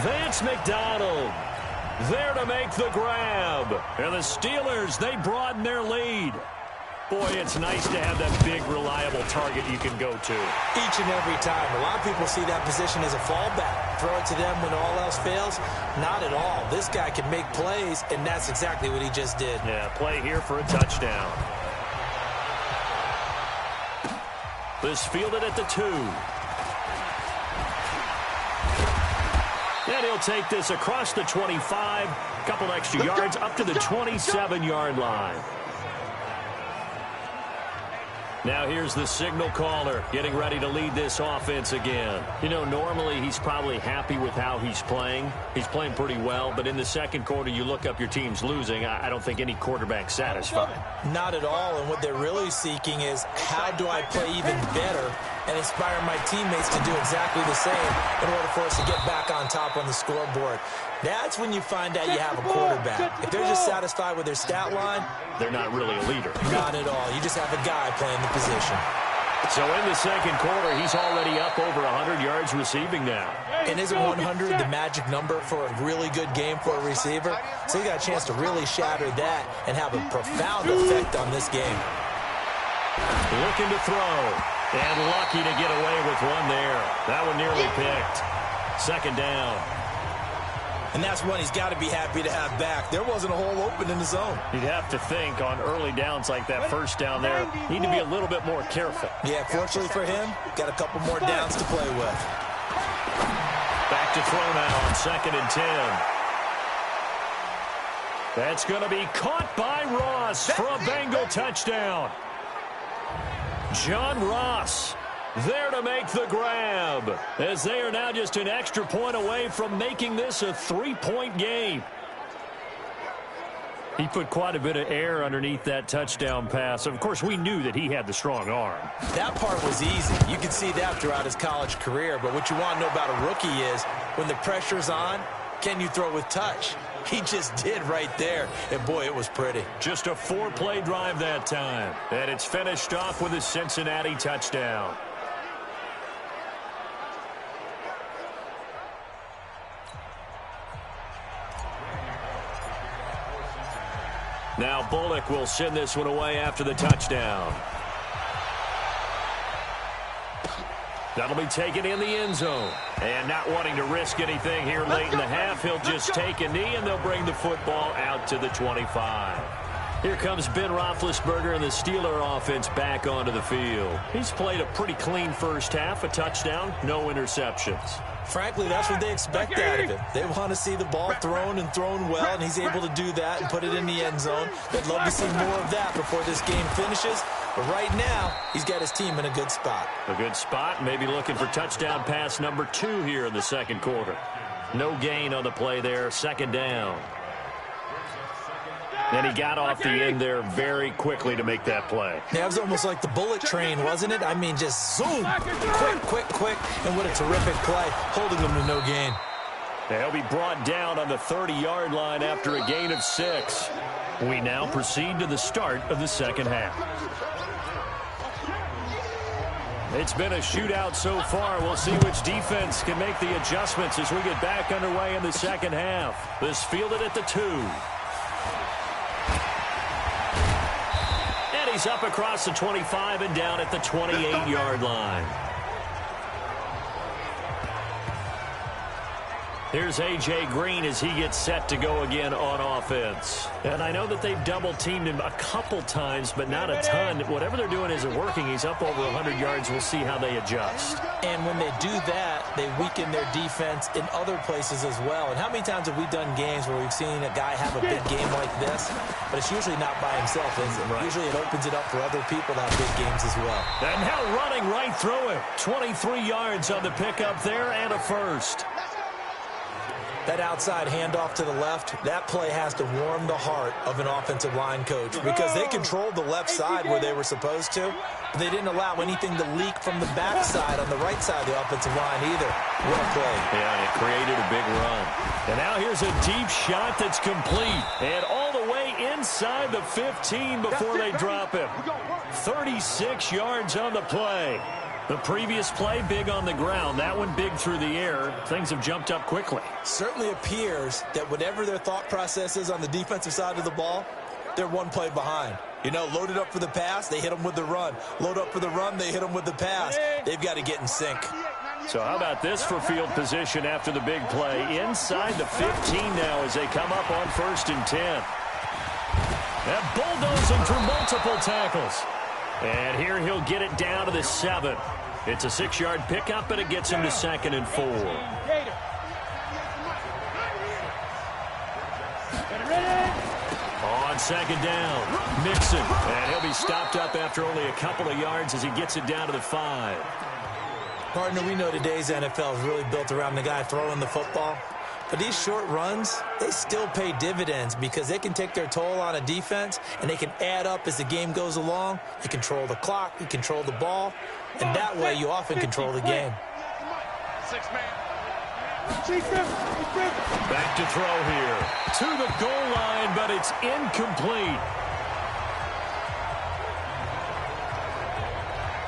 Vance McDonald there to make the grab. And the Steelers, they broaden their lead. Boy, it's nice to have that big, reliable target you can go to. Each and every time. A lot of people see that position as a fallback. Throw it to them when all else fails. Not at all. This guy can make plays, and that's exactly what he just did. Yeah, play here for a touchdown. This fielded at the 2. And he'll take this across the 25. A couple extra yards up to the 27-yard line. Now here's the signal caller getting ready to lead this offense again. You know, normally he's probably happy with how he's playing. He's playing pretty well, but in the 2nd quarter, you look up your team's losing. I don't think any quarterback's satisfied. Not at all, and what they're really seeking is how do I play even better and inspire my teammates to do exactly the same in order for us to get back on top on the scoreboard. That's when you find out you have a quarterback. If they're just satisfied with their stat line, they're not really a leader. Not at all. You just have a guy playing the position. So in the 2nd quarter, he's already up over 100 yards receiving now. And isn't 100 the magic number for a really good game for a receiver? So he got a chance to really shatter that and have a profound effect on this game. Looking to throw. And lucky to get away with one there. That one nearly picked. 2nd down. And that's one he's got to be happy to have back. There wasn't a hole open in the zone. You'd have to think on early downs like that first down there, need to be a little bit more careful. Yeah, fortunately for him, got a couple more downs to play with. Back to throw now on 2nd and 10. That's going to be caught by Ross for a Bengal touchdown. John Ross there to make the grab, as they are now just an extra point away from making this a 3-point game. He put quite a bit of air underneath that touchdown pass. Of course, we knew that he had the strong arm. That part was easy. You could see that throughout his college career. But what you want to know about a rookie is when the pressure's on, can you throw with touch? He just did right there. And, boy, it was pretty. Just a 4-play drive that time. And it's finished off with a Cincinnati touchdown. Now Bullock will send this one away after the touchdown. That'll be taken in the end zone. And not wanting to risk anything here late in the half, he'll just take a knee, and they'll bring the football out to the 25. Here comes Ben Roethlisberger and the Steeler offense back onto the field. He's played a pretty clean first half, a touchdown, no interceptions. Frankly, that's what they expect out of him. They want to see the ball thrown and thrown well, and he's able to do that and put it in the end zone. They'd love to see more of that before this game finishes. But right now, he's got his team in a good spot. A good spot, maybe looking for touchdown pass number 2 here in the second quarter. No gain on the play there, second down. And he got off the end there very quickly to make that play. Yeah, it was almost like the bullet train, wasn't it? I mean, just zoom, quick, and what a terrific play, holding them to no gain. They'll be brought down on the 30-yard line after a gain of 6. We now proceed to the start of the second half. It's been a shootout so far. We'll see which defense can make the adjustments as we get back underway in the second half. This fielded at the 2. And he's up across the 25 and down at the 28-yard line. Here's A.J. Green as he gets set to go again on offense. And I know that they've double-teamed him a couple times, but not a ton. Whatever they're doing isn't working. He's up over 100 yards. We'll see how they adjust. And when they do that, they weaken their defense in other places as well. And how many times have we done games where we've seen a guy have a big game like this? But it's usually not by himself, is it? Right. Usually it opens it up for other people to have big games as well. And now running right through it. 23 yards on the pickup there and a first. That outside handoff to the left, that play has to warm the heart of an offensive line coach because they controlled the left side where they were supposed to. But they didn't allow anything to leak from the backside on the right side of the offensive line either. Well played. Yeah, and it created a big run. And now here's a deep shot that's complete. And all the way inside the 15 before they drop him. 36 yards on the play. The previous play, big on the ground. That one big through the air. Things have jumped up quickly. Certainly appears that whatever their thought process is on the defensive side of the ball, they're one play behind. You know, loaded up for the pass, they hit them with the run. Load up for the run, they hit them with the pass. They've got to get in sync. So how about this for field position after the big play? Inside the 15 now as they come up on 1st and 10. And bulldozing through multiple tackles. And here he'll get it down to the 7. It's a 6-yard pickup, and it gets him to 2nd and 4. On 2nd down, Mixon. And he'll be stopped up after only a couple of yards as he gets it down to the 5. Partner, we know today's NFL is really built around the guy throwing the football. But these short runs, they still pay dividends because they can take their toll on a defense and they can add up as the game goes along. You control the clock, you control the ball, and that way you often control the game. Back to throw here. To the goal line, but it's incomplete.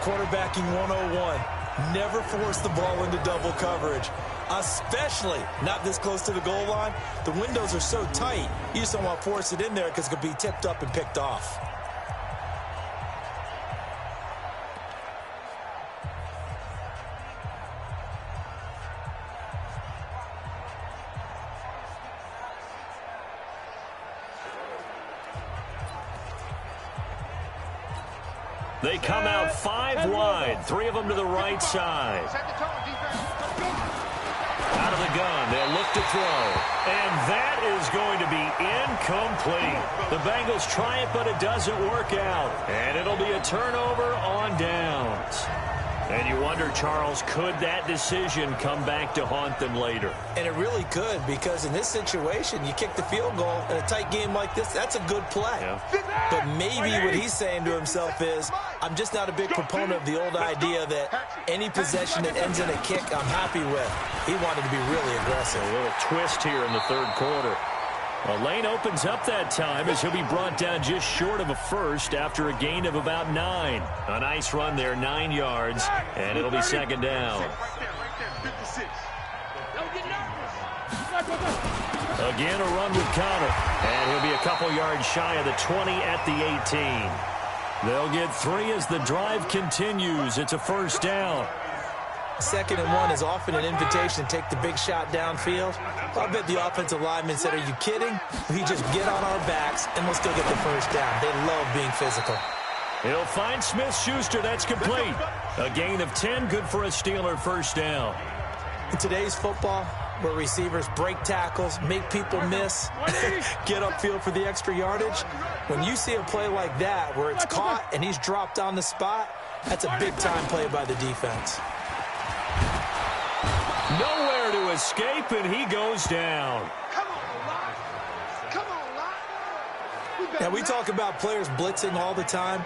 Quarterbacking 101. Never force the ball into double coverage, especially not this close to the goal line. The windows are so tight, you just don't want to force it in there because it could be tipped up and picked off. They come out 5 wide, 3 of them to the right side. Out of the gun, they'll look to throw. And that is going to be incomplete. The Bengals try it, but it doesn't work out. And it'll be a turnover on downs. And you wonder, Charles, could that decision come back to haunt them later? And it really could, because in this situation, you kick the field goal in a tight game like this, that's a good play. Yeah. But maybe what he's saying to himself is, I'm just not a big proponent of the old idea that any possession that ends in a kick I'm happy with. He wanted to be really aggressive. A little twist here in the third quarter. A lane opens up that time as he'll be brought down just short of a first after a gain of about 9. A nice run there, 9 yards, and it'll be 2nd down. Again, a run with Connor, and he'll be a couple yards shy of the 20 at the 18. They'll get 3 as the drive continues. It's a 1st down. 2nd and 1 is often an invitation to take the big shot downfield. I bet the offensive lineman said, are you kidding? We just get on our backs and we'll still get the first down. They love being physical. He'll find Smith-Schuster. That's complete. A gain of 10, good for a Steeler first down. In today's football, where receivers break tackles, make people miss, get upfield for the extra yardage, when you see a play like that where it's caught and he's dropped on the spot, that's a big-time play by the defense. Nowhere to escape, and he goes down. Come on, Locke. Come on, Locke. Now, we talk about players blitzing all the time.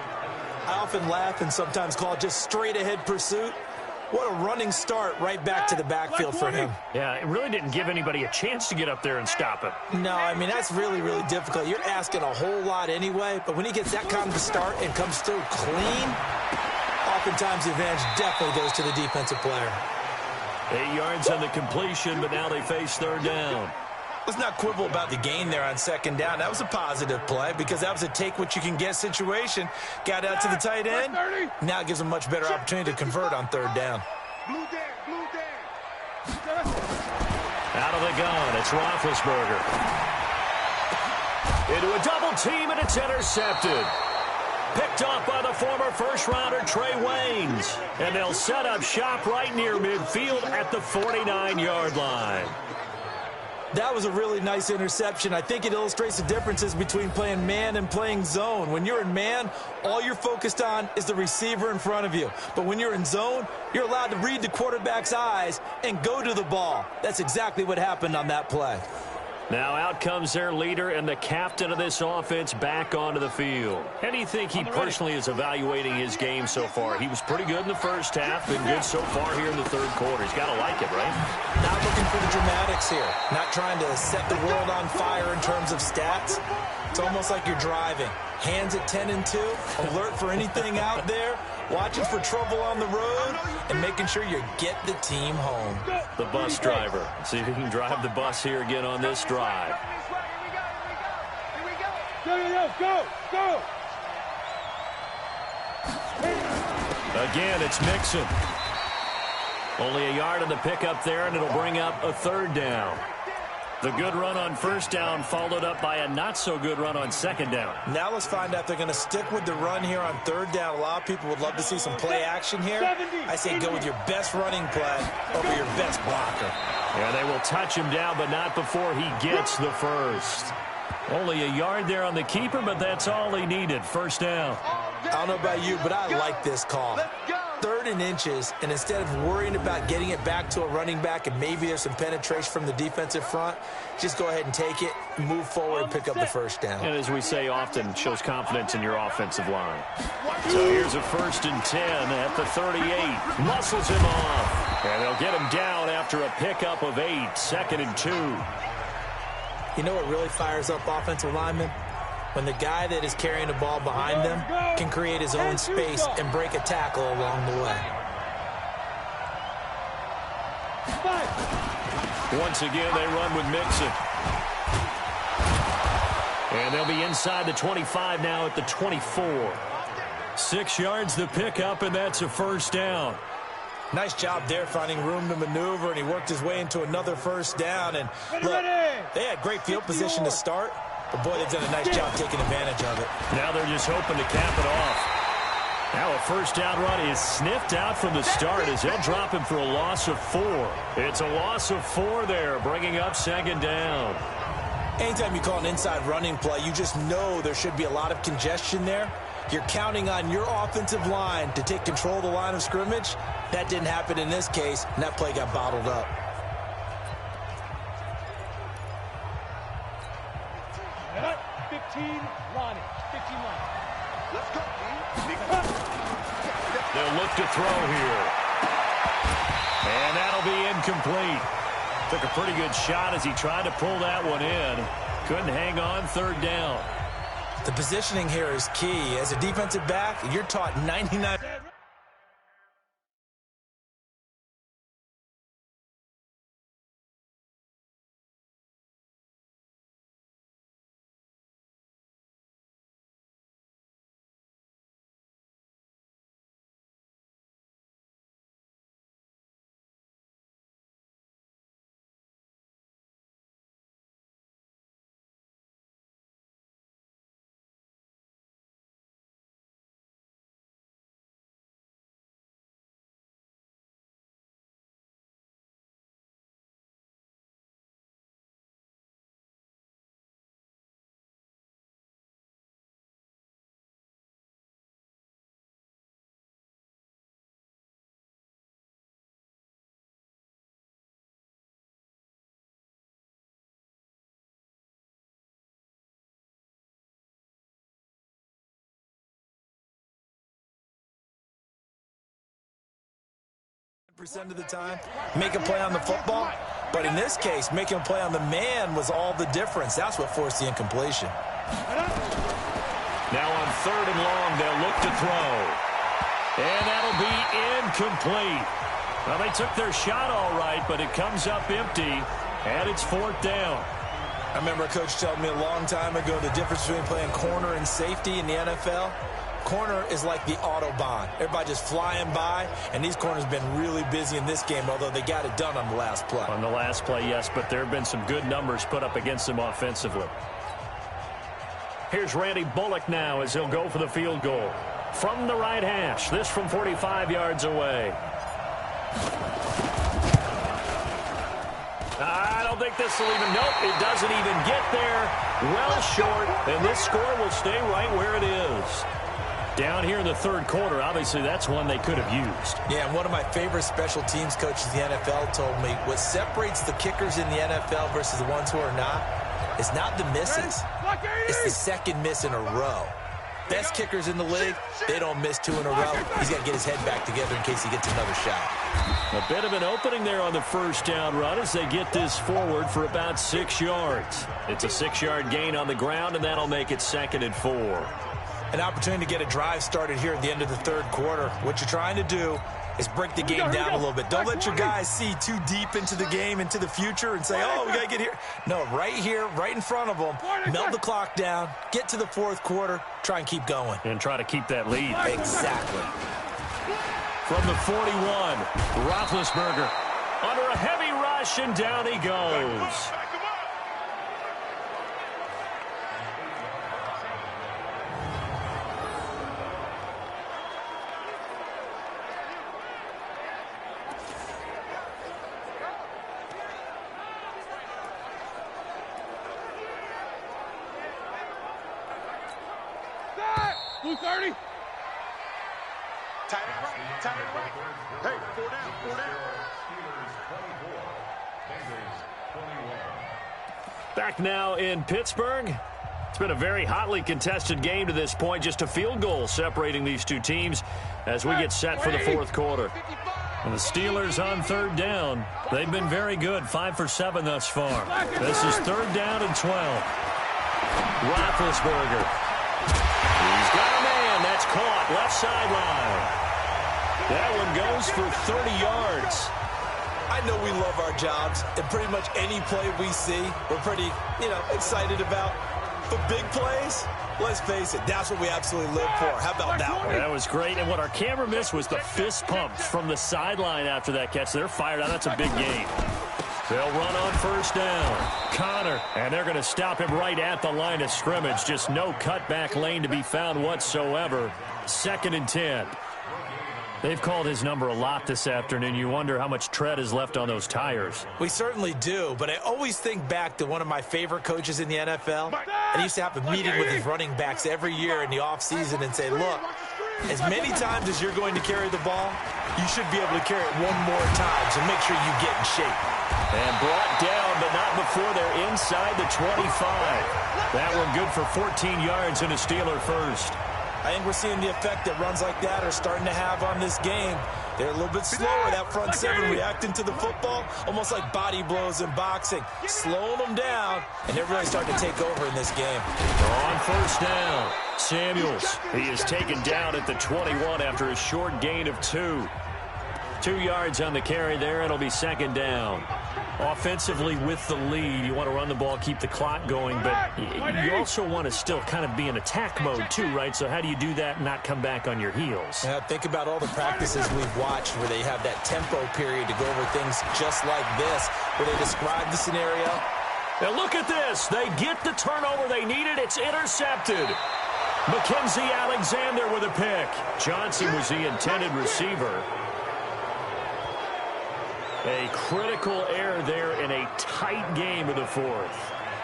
I often laugh and sometimes call it just straight-ahead pursuit. What a running start right back to the backfield for him. Yeah, it really didn't give anybody a chance to get up there and stop him. No, I mean, that's really, really difficult. You're asking a whole lot anyway, but when he gets that kind of a start and comes through clean, oftentimes the advantage definitely goes to the defensive player. 8 yards on the completion, but now they face 3rd down. Let's not quibble about the gain there on 2nd down. That was a positive play because that was a take-what-you-can-get situation. Got out to the tight end. Now it gives them a much better opportunity to convert on 3rd down. Blue Dan. Out of the gun, it's Roethlisberger. Into a double team, and it's intercepted. Picked off by the former first-rounder Trey Waynes. And they'll set up shop right near midfield at the 49-yard line. That was a really nice interception. I think it illustrates the differences between playing man and playing zone. When you're in man, all you're focused on is the receiver in front of you. But when you're in zone, you're allowed to read the quarterback's eyes and go to the ball. That's exactly what happened on that play. Now out comes their leader and the captain of this offense back onto the field. How do you think he personally is evaluating his game so far? He was pretty good in the first half, been good so far here in the 3rd quarter. He's got to like it, right? Not looking for the dramatics here. Not trying to set the world on fire in terms of stats. It's almost like you're driving. Hands at 10 and 2, alert for anything out there, watching for trouble on the road, and making sure you get the team home. The bus driver. See if he can drive the bus here again on this drive. Go. Again, it's Mixon. Only a yard on the pickup there, and it'll bring up a 3rd down. The good run on 1st down followed up by a not-so-good run on 2nd down. Now let's find out if they're going to stick with the run here on 3rd down. A lot of people would love to see some play action here. I say go with your best running play over your best blocker. Yeah, they will touch him down, but not before he gets the first. Only a yard there on the keeper, but that's all he needed. 1st down. I don't know about you, but I like this call. 3rd and inches, and instead of worrying about getting it back to a running back and maybe there's some penetration from the defensive front, just go ahead and take it, move forward, and pick up the 1st down. And as we say often, shows confidence in your offensive line. So here's a 1st and 10 at the 38. Muscles him off. And they'll get him down after a pickup of 8. 2nd and 2. You know what really fires up offensive linemen? When the guy that is carrying the ball behind them can create his own space and break a tackle along the way. Once again, they run with Mixon. And they'll be inside the 25 now at the 24. 6 yards the pickup, and that's a 1st down. Nice job there finding room to maneuver, and he worked his way into another 1st down. And look, they had great field position to start. But, boy, they've done a nice job taking advantage of it. Now they're just hoping to cap it off. Now a 1st down run is sniffed out from the start as they'll drop him for a loss of 4. It's a loss of 4 there, bringing up 2nd down. Anytime you call an inside running play, you just know there should be a lot of congestion there. You're counting on your offensive line to take control of the line of scrimmage. That didn't happen in this case, and that play got bottled up. Let's go. They'll look to throw here. And that'll be incomplete. Took a pretty good shot as he tried to pull that one in. Couldn't hang on. 3rd down. The positioning here is key. As a defensive back, you're taught 99... 90% of the time, make a play on the football. But in this case, making a play on the man was all the difference. That's what forced the incompletion. Now on 3rd and long, they'll look to throw. And that'll be incomplete. Well, they took their shot all right, but it comes up empty, and it's 4th down. I remember a coach telling me a long time ago the difference between playing corner and safety in the NFL. Corner is like the Autobahn. Everybody just flying by, and these corners have been really busy in this game, although they got it done on the last play. On the last play, yes, but there have been some good numbers put up against them offensively. Here's Randy Bullock now as he'll go for the field goal. From the right hash, this from 45 yards away. I don't think this will even, nope, it doesn't even get there. Well short, and this score will stay right where it is. Down here in the 3rd quarter, obviously that's one they could have used. Yeah, and one of my favorite special teams coaches in the NFL told me what separates the kickers in the NFL versus the ones who are not is not the misses. It's the second miss in a row. Best kickers in the league, they don't miss 2 in a row. He's got to get his head back together in case he gets another shot. A bit of an opening there on the 1st down run as they get this forward for about 6 yards. It's a 6-yard gain on the ground, and that'll make it 2nd and 4. An opportunity to get a drive started here at the end of the 3rd quarter. What you're trying to do is break the game down a little bit. Don't let your guys see too deep into the game, into the future, and say, oh, we got to get here. No, right here, right in front of them, melt the clock down, get to the 4th quarter, try and keep going. And try to keep that lead. Exactly. From the 41, Roethlisberger under a heavy rush, and down he goes. Blue 30. Tight end right. Hey, 4 down. Back now in Pittsburgh. It's been a very hotly contested game to this point. Just a field goal separating these two teams as we get set for the 4th quarter. And the Steelers on 3rd down. They've been very good, 5 for 7 thus far. This is 3rd down and 12. Roethlisberger. He's got a man. That's caught. Left sideline. That one goes for 30 yards. I know we love our jobs, and pretty much any play we see, we're pretty, excited about. But big plays, let's face it, that's what we absolutely live for. How about that one? That was great, and what our camera missed was the fist pumps from the sideline after that catch. They're fired out. That's a big gain. They'll run on 1st down. Connor, and they're going to stop him right at the line of scrimmage. Just no cutback lane to be found whatsoever. 2nd and 10. They've called his number a lot this afternoon. You wonder how much tread is left on those tires. We certainly do, but I always think back to one of my favorite coaches in the NFL. And he used to have a meeting with his running backs every year in the offseason and say, look, as many times as you're going to carry the ball, you should be able to carry it one more time, so make sure you get in shape. And brought down, but not before they're inside the 25. That one good for 14 yards and a Steeler first. I think we're seeing the effect that runs like that are starting to have on this game. They're a little bit slower, that front 7, reacting to the football, almost like body blows in boxing, slowing them down, and they're really starting to take over in this game. On 1st down, Samuels. He is taken down at the 21 after a short gain of 2. 2 yards on the carry there. It'll be 2nd down. Offensively with the lead, you want to run the ball, keep the clock going, but you also want to still kind of be in attack mode too, right? So how do you do that and not come back on your heels? Yeah, think about all the practices we've watched where they have that tempo period to go over things just like this, where they describe the scenario. Now look at this. They get the turnover they needed. It's intercepted. Mackenzie Alexander with a pick. Johnson was the intended receiver. A critical error there in a tight game of the 4th.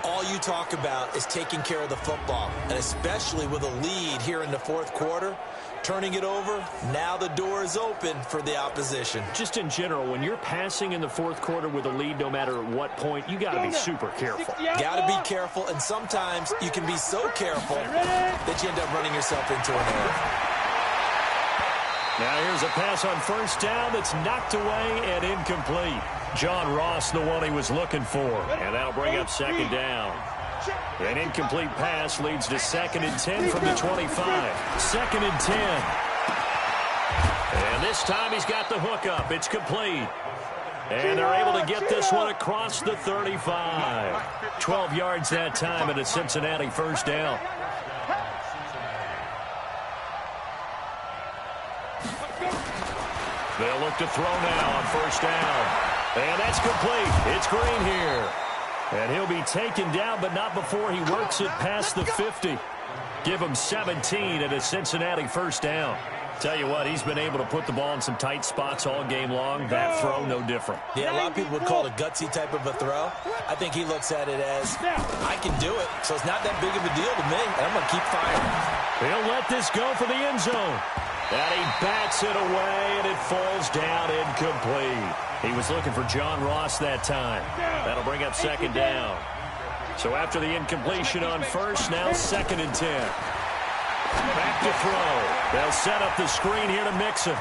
All you talk about is taking care of the football, and especially with a lead here in the 4th quarter, turning it over, now the door is open for the opposition. Just in general, when you're passing in the 4th quarter with a lead, no matter at what point, you got to be super careful. Got to be careful, and sometimes you can be so careful that you end up running yourself into an error. Now here's a pass on first down that's knocked away and incomplete. John Ross, the one he was looking for. And that'll bring up second down. An incomplete pass leads to 2nd and 10 from the 25. 2nd and 10. And this time he's got the hook up. It's complete. And they're able to get this one across the 35. 12 yards that time and a Cincinnati first down. They'll look to throw now on first down. And that's complete. It's Green here. And he'll be taken down, but not before he works it past the 50. Give him 17 at a Cincinnati first down. Tell you what, he's been able to put the ball in some tight spots all game long. That throw, no different. Yeah, a lot of people would call it a gutsy type of a throw. I think he looks at it as, I can do it, so it's not that big of a deal to me, and I'm going to keep firing. He'll let this go for the end zone. And he bats it away, and it falls down incomplete. He was looking for John Ross that time. That'll bring up second down. So after the incompletion on first, now 2nd and 10. Back to throw. They'll set up the screen here to Mixon.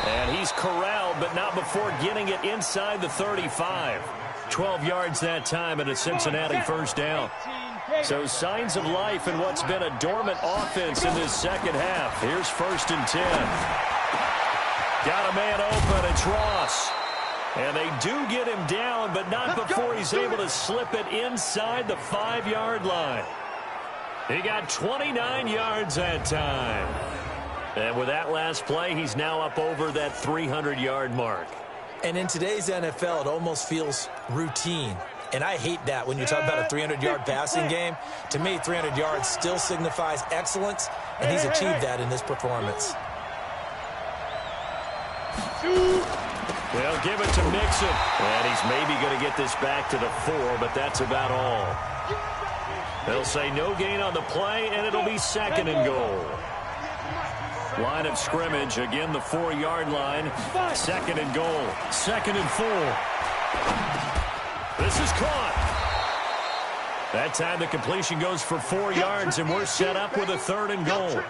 And he's corralled, but not before getting it inside the 35. 12 yards that time and a Cincinnati first down. So signs of life in what's been a dormant offense in this second half. Here's 1st and 10. Got a man open. It's Ross. And they do get him down, but not before he's able to slip it inside the 5-yard line. He got 29 yards that time. And with that last play, he's now up over that 300-yard mark. And in today's NFL, it almost feels routine. And I hate that when you talk about a 300-yard passing game. To me, 300 yards still signifies excellence, and he's achieved that in this performance. They'll give it to Mixon. And he's maybe going to get this back to the 4, but that's about all. They'll say no gain on the play, and it'll be 2nd and goal. Line of scrimmage, again the 4-yard line. 2nd and goal. 2nd and 4. This is caught. That time the completion goes for 4 yards, and we're set up with a 3rd and goal.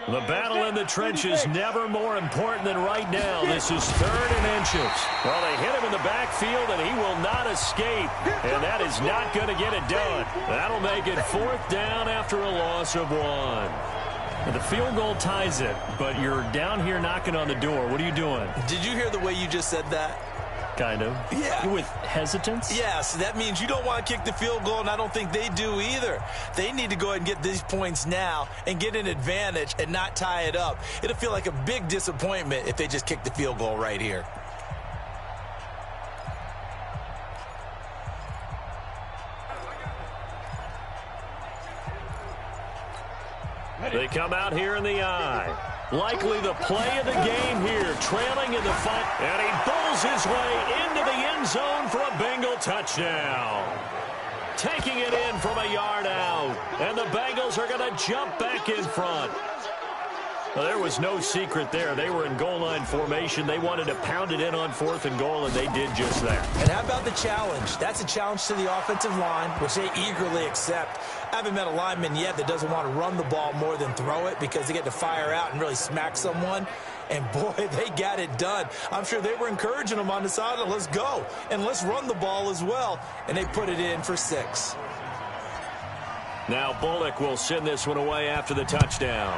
The battle in the trenches never more important than right now. This is 3rd and inches. Well, they hit him in the backfield, and he will not escape. And that is not going to get it done. That'll make it 4th down after a loss of 1. The field goal ties it, but you're down here knocking on the door. What are you doing? Did you hear the way you just said that? Kind of. Yeah. With hesitance? Yes, that means you don't want to kick the field goal, and I don't think they do either. They need to go ahead and get these points now and get an advantage and not tie it up. It'll feel like a big disappointment if they just kick the field goal right here. They come out here in the eye. Likely the play of the game here, trailing in the fight. And he bowls his way into the end zone for a Bengal touchdown. Taking it in from a yard out. And the Bengals are going to jump back in front. Well, there was no secret there. They were in goal line formation. They wanted to pound it in on 4th and goal, and they did just that. And how about the challenge? That's a challenge to the offensive line, which they eagerly accept. I haven't met a lineman yet that doesn't want to run the ball more than throw it because they get to fire out and really smack someone. And, boy, they got it done. I'm sure they were encouraging them on the sideline. Let's go, and let's run the ball as well. And they put it in for 6. Now Bullock will send this one away after the touchdown.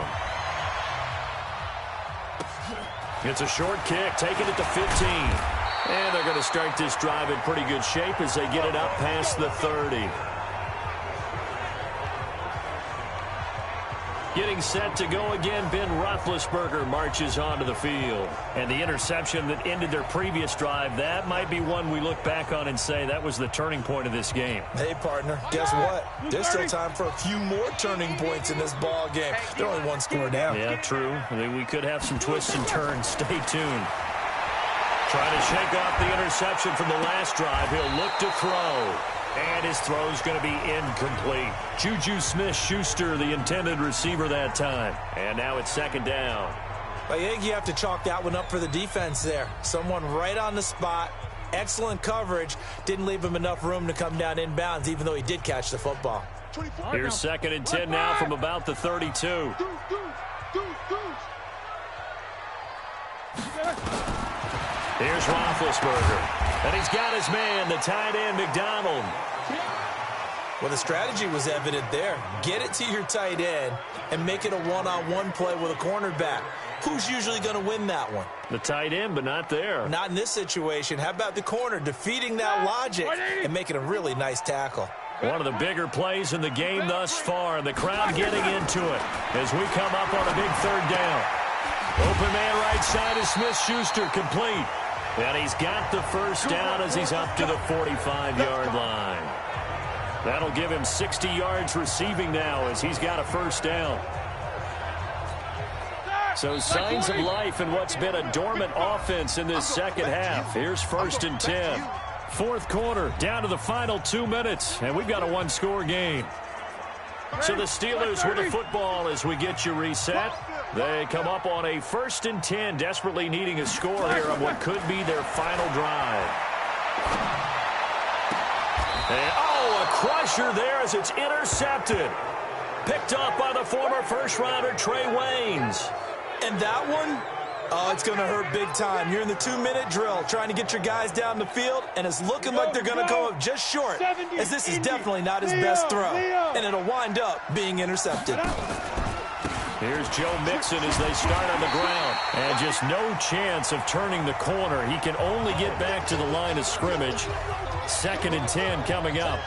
It's a short kick, taking it to 15. And they're going to start this drive in pretty good shape as they get it up past the 30. Getting set to go again, Ben Roethlisberger marches onto the field. And the interception that ended their previous drive, that might be one we look back on and say that was the turning point of this game. Hey, partner, guess what? There's still time for a few more turning points in this ball game. They're only 1 score down. Yeah, true. We could have some twists and turns. Stay tuned. Trying to shake off the interception from the last drive. He'll look to throw. And his throw's going to be incomplete. Juju Smith-Schuster, the intended receiver that time. And now it's second down. I think you have to chalk that one up for the defense there. Someone right on the spot. Excellent coverage. Didn't leave him enough room to come down inbounds, even though he did catch the football. Here's second and 10 now from about the 32. Here's Roethlisberger. And he's got his man, the tight end, McDonald. Well, the strategy was evident there. Get it to your tight end and make it a one-on-one play with a cornerback. Who's usually going to win that one? The tight end, but not there. Not in this situation. How about the corner defeating that logic and making a really nice tackle? One of the bigger plays in the game thus far, and the crowd getting into it as we come up on a big third down. Open man right side is Smith-Schuster, complete. And he's got the first down as he's up to the 45-yard line. That'll give him 60 yards receiving now as he's got a first down. So signs of life in what's been a dormant offense in this second half. Here's first and 10. Fourth quarter, down to the final 2 minutes, and we've got a one-score game. So the Steelers with the football as we get you reset. They come up on a first and 10, desperately needing a score here on what could be their final drive. And, oh, a crusher there as it's intercepted. Picked up by the former first-rounder Trey Waynes. And that one, oh, it's going to hurt big time. You're in the 2-minute drill trying to get your guys down the field, and it's looking like they're going to come up just short, as this is definitely not his best throw, and it'll wind up being intercepted. Here's Joe Mixon as they start on the ground. And just no chance of turning the corner. He can only get back to the line of scrimmage. Second and 10 coming up.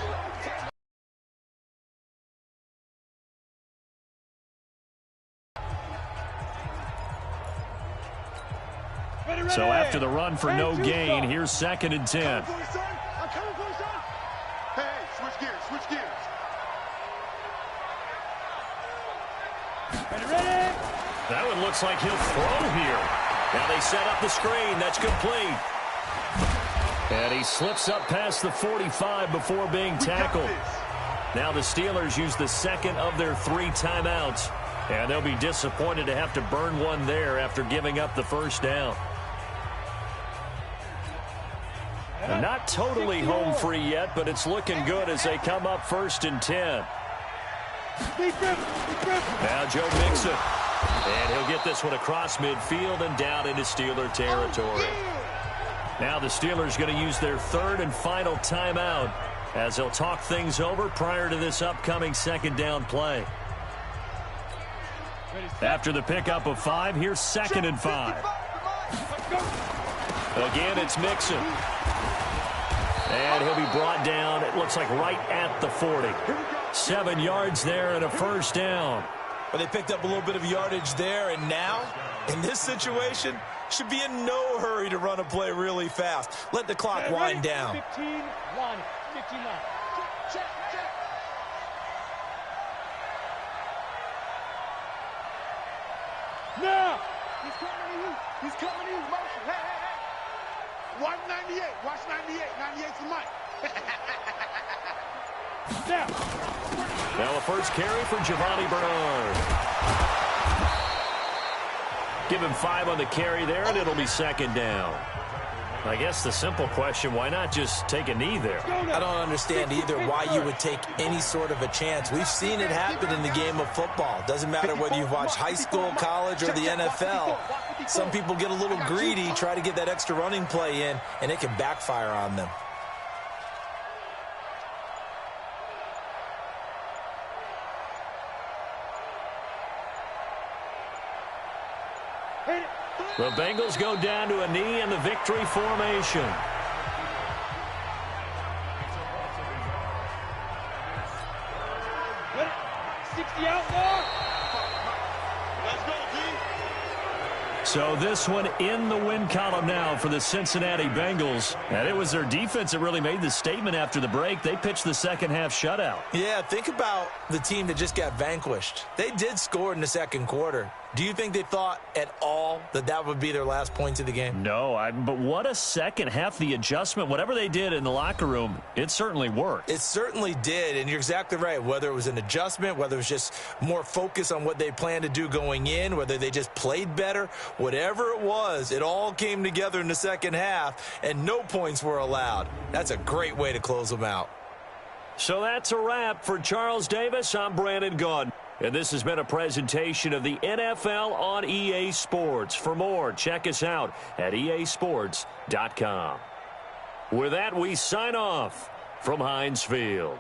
So after the run for no gain, here's second and 10. Hey, switch gears, switch gears. That one looks like he'll throw here. Now they set up the screen. That's complete. And he slips up past the 45 before being tackled. Now the Steelers use the second of their 3 timeouts. And they'll be disappointed to have to burn one there after giving up the first down. And not totally home free yet, but it's looking good as they come up first and 10. Now Joe Mixon. And he'll get this one across midfield and down into Steeler territory. Now the Steelers going to use their third and final timeout as they'll talk things over prior to this upcoming second down play. After the pickup of 5, here's second and 5. Again, it's Mixon. And he'll be brought down, it looks like right at the 40. 7 yards there and a first down. Well, they picked up a little bit of yardage there, and now, in this situation, should be in no hurry to run a play really fast. Let the clock wind down. 15, line, 15 line. Check, check. Now! He's coming to you. He's coming to you. Motion. Hey, hey, hey. Watch 98. Watch 98. 98's the mic. Now! Now a first carry for Giovanni Bernard. Give him 5 on the carry there, and it'll be second down. I guess the simple question, why not just take a knee there? I don't understand either why you would take any sort of a chance. We've seen it happen in the game of football. Doesn't matter whether you've watched high school, college, or the NFL. Some people get a little greedy, try to get that extra running play in, and it can backfire on them. The Bengals go down to a knee in the victory formation. Ready? 60 out now. Let's go, G. So this one in the win column now for the Cincinnati Bengals. And it was their defense that really made the statement after the break. They pitched the second half shutout. Yeah, think about the team that just got vanquished. They did score in the second quarter. Do you think they thought at all that that would be their last points of the game? No, but what a second half. The adjustment, whatever they did in the locker room, it certainly worked. It certainly did, and you're exactly right. Whether it was an adjustment, whether it was just more focus on what they planned to do going in, whether they just played better, whatever it was, it all came together in the second half, and no points were allowed. That's a great way to close them out. So that's a wrap. For Charles Davis, I'm Brandon Gaudin. And this has been a presentation of the NFL on EA Sports. For more, check us out at easports.com. With that, we sign off from Heinz Field.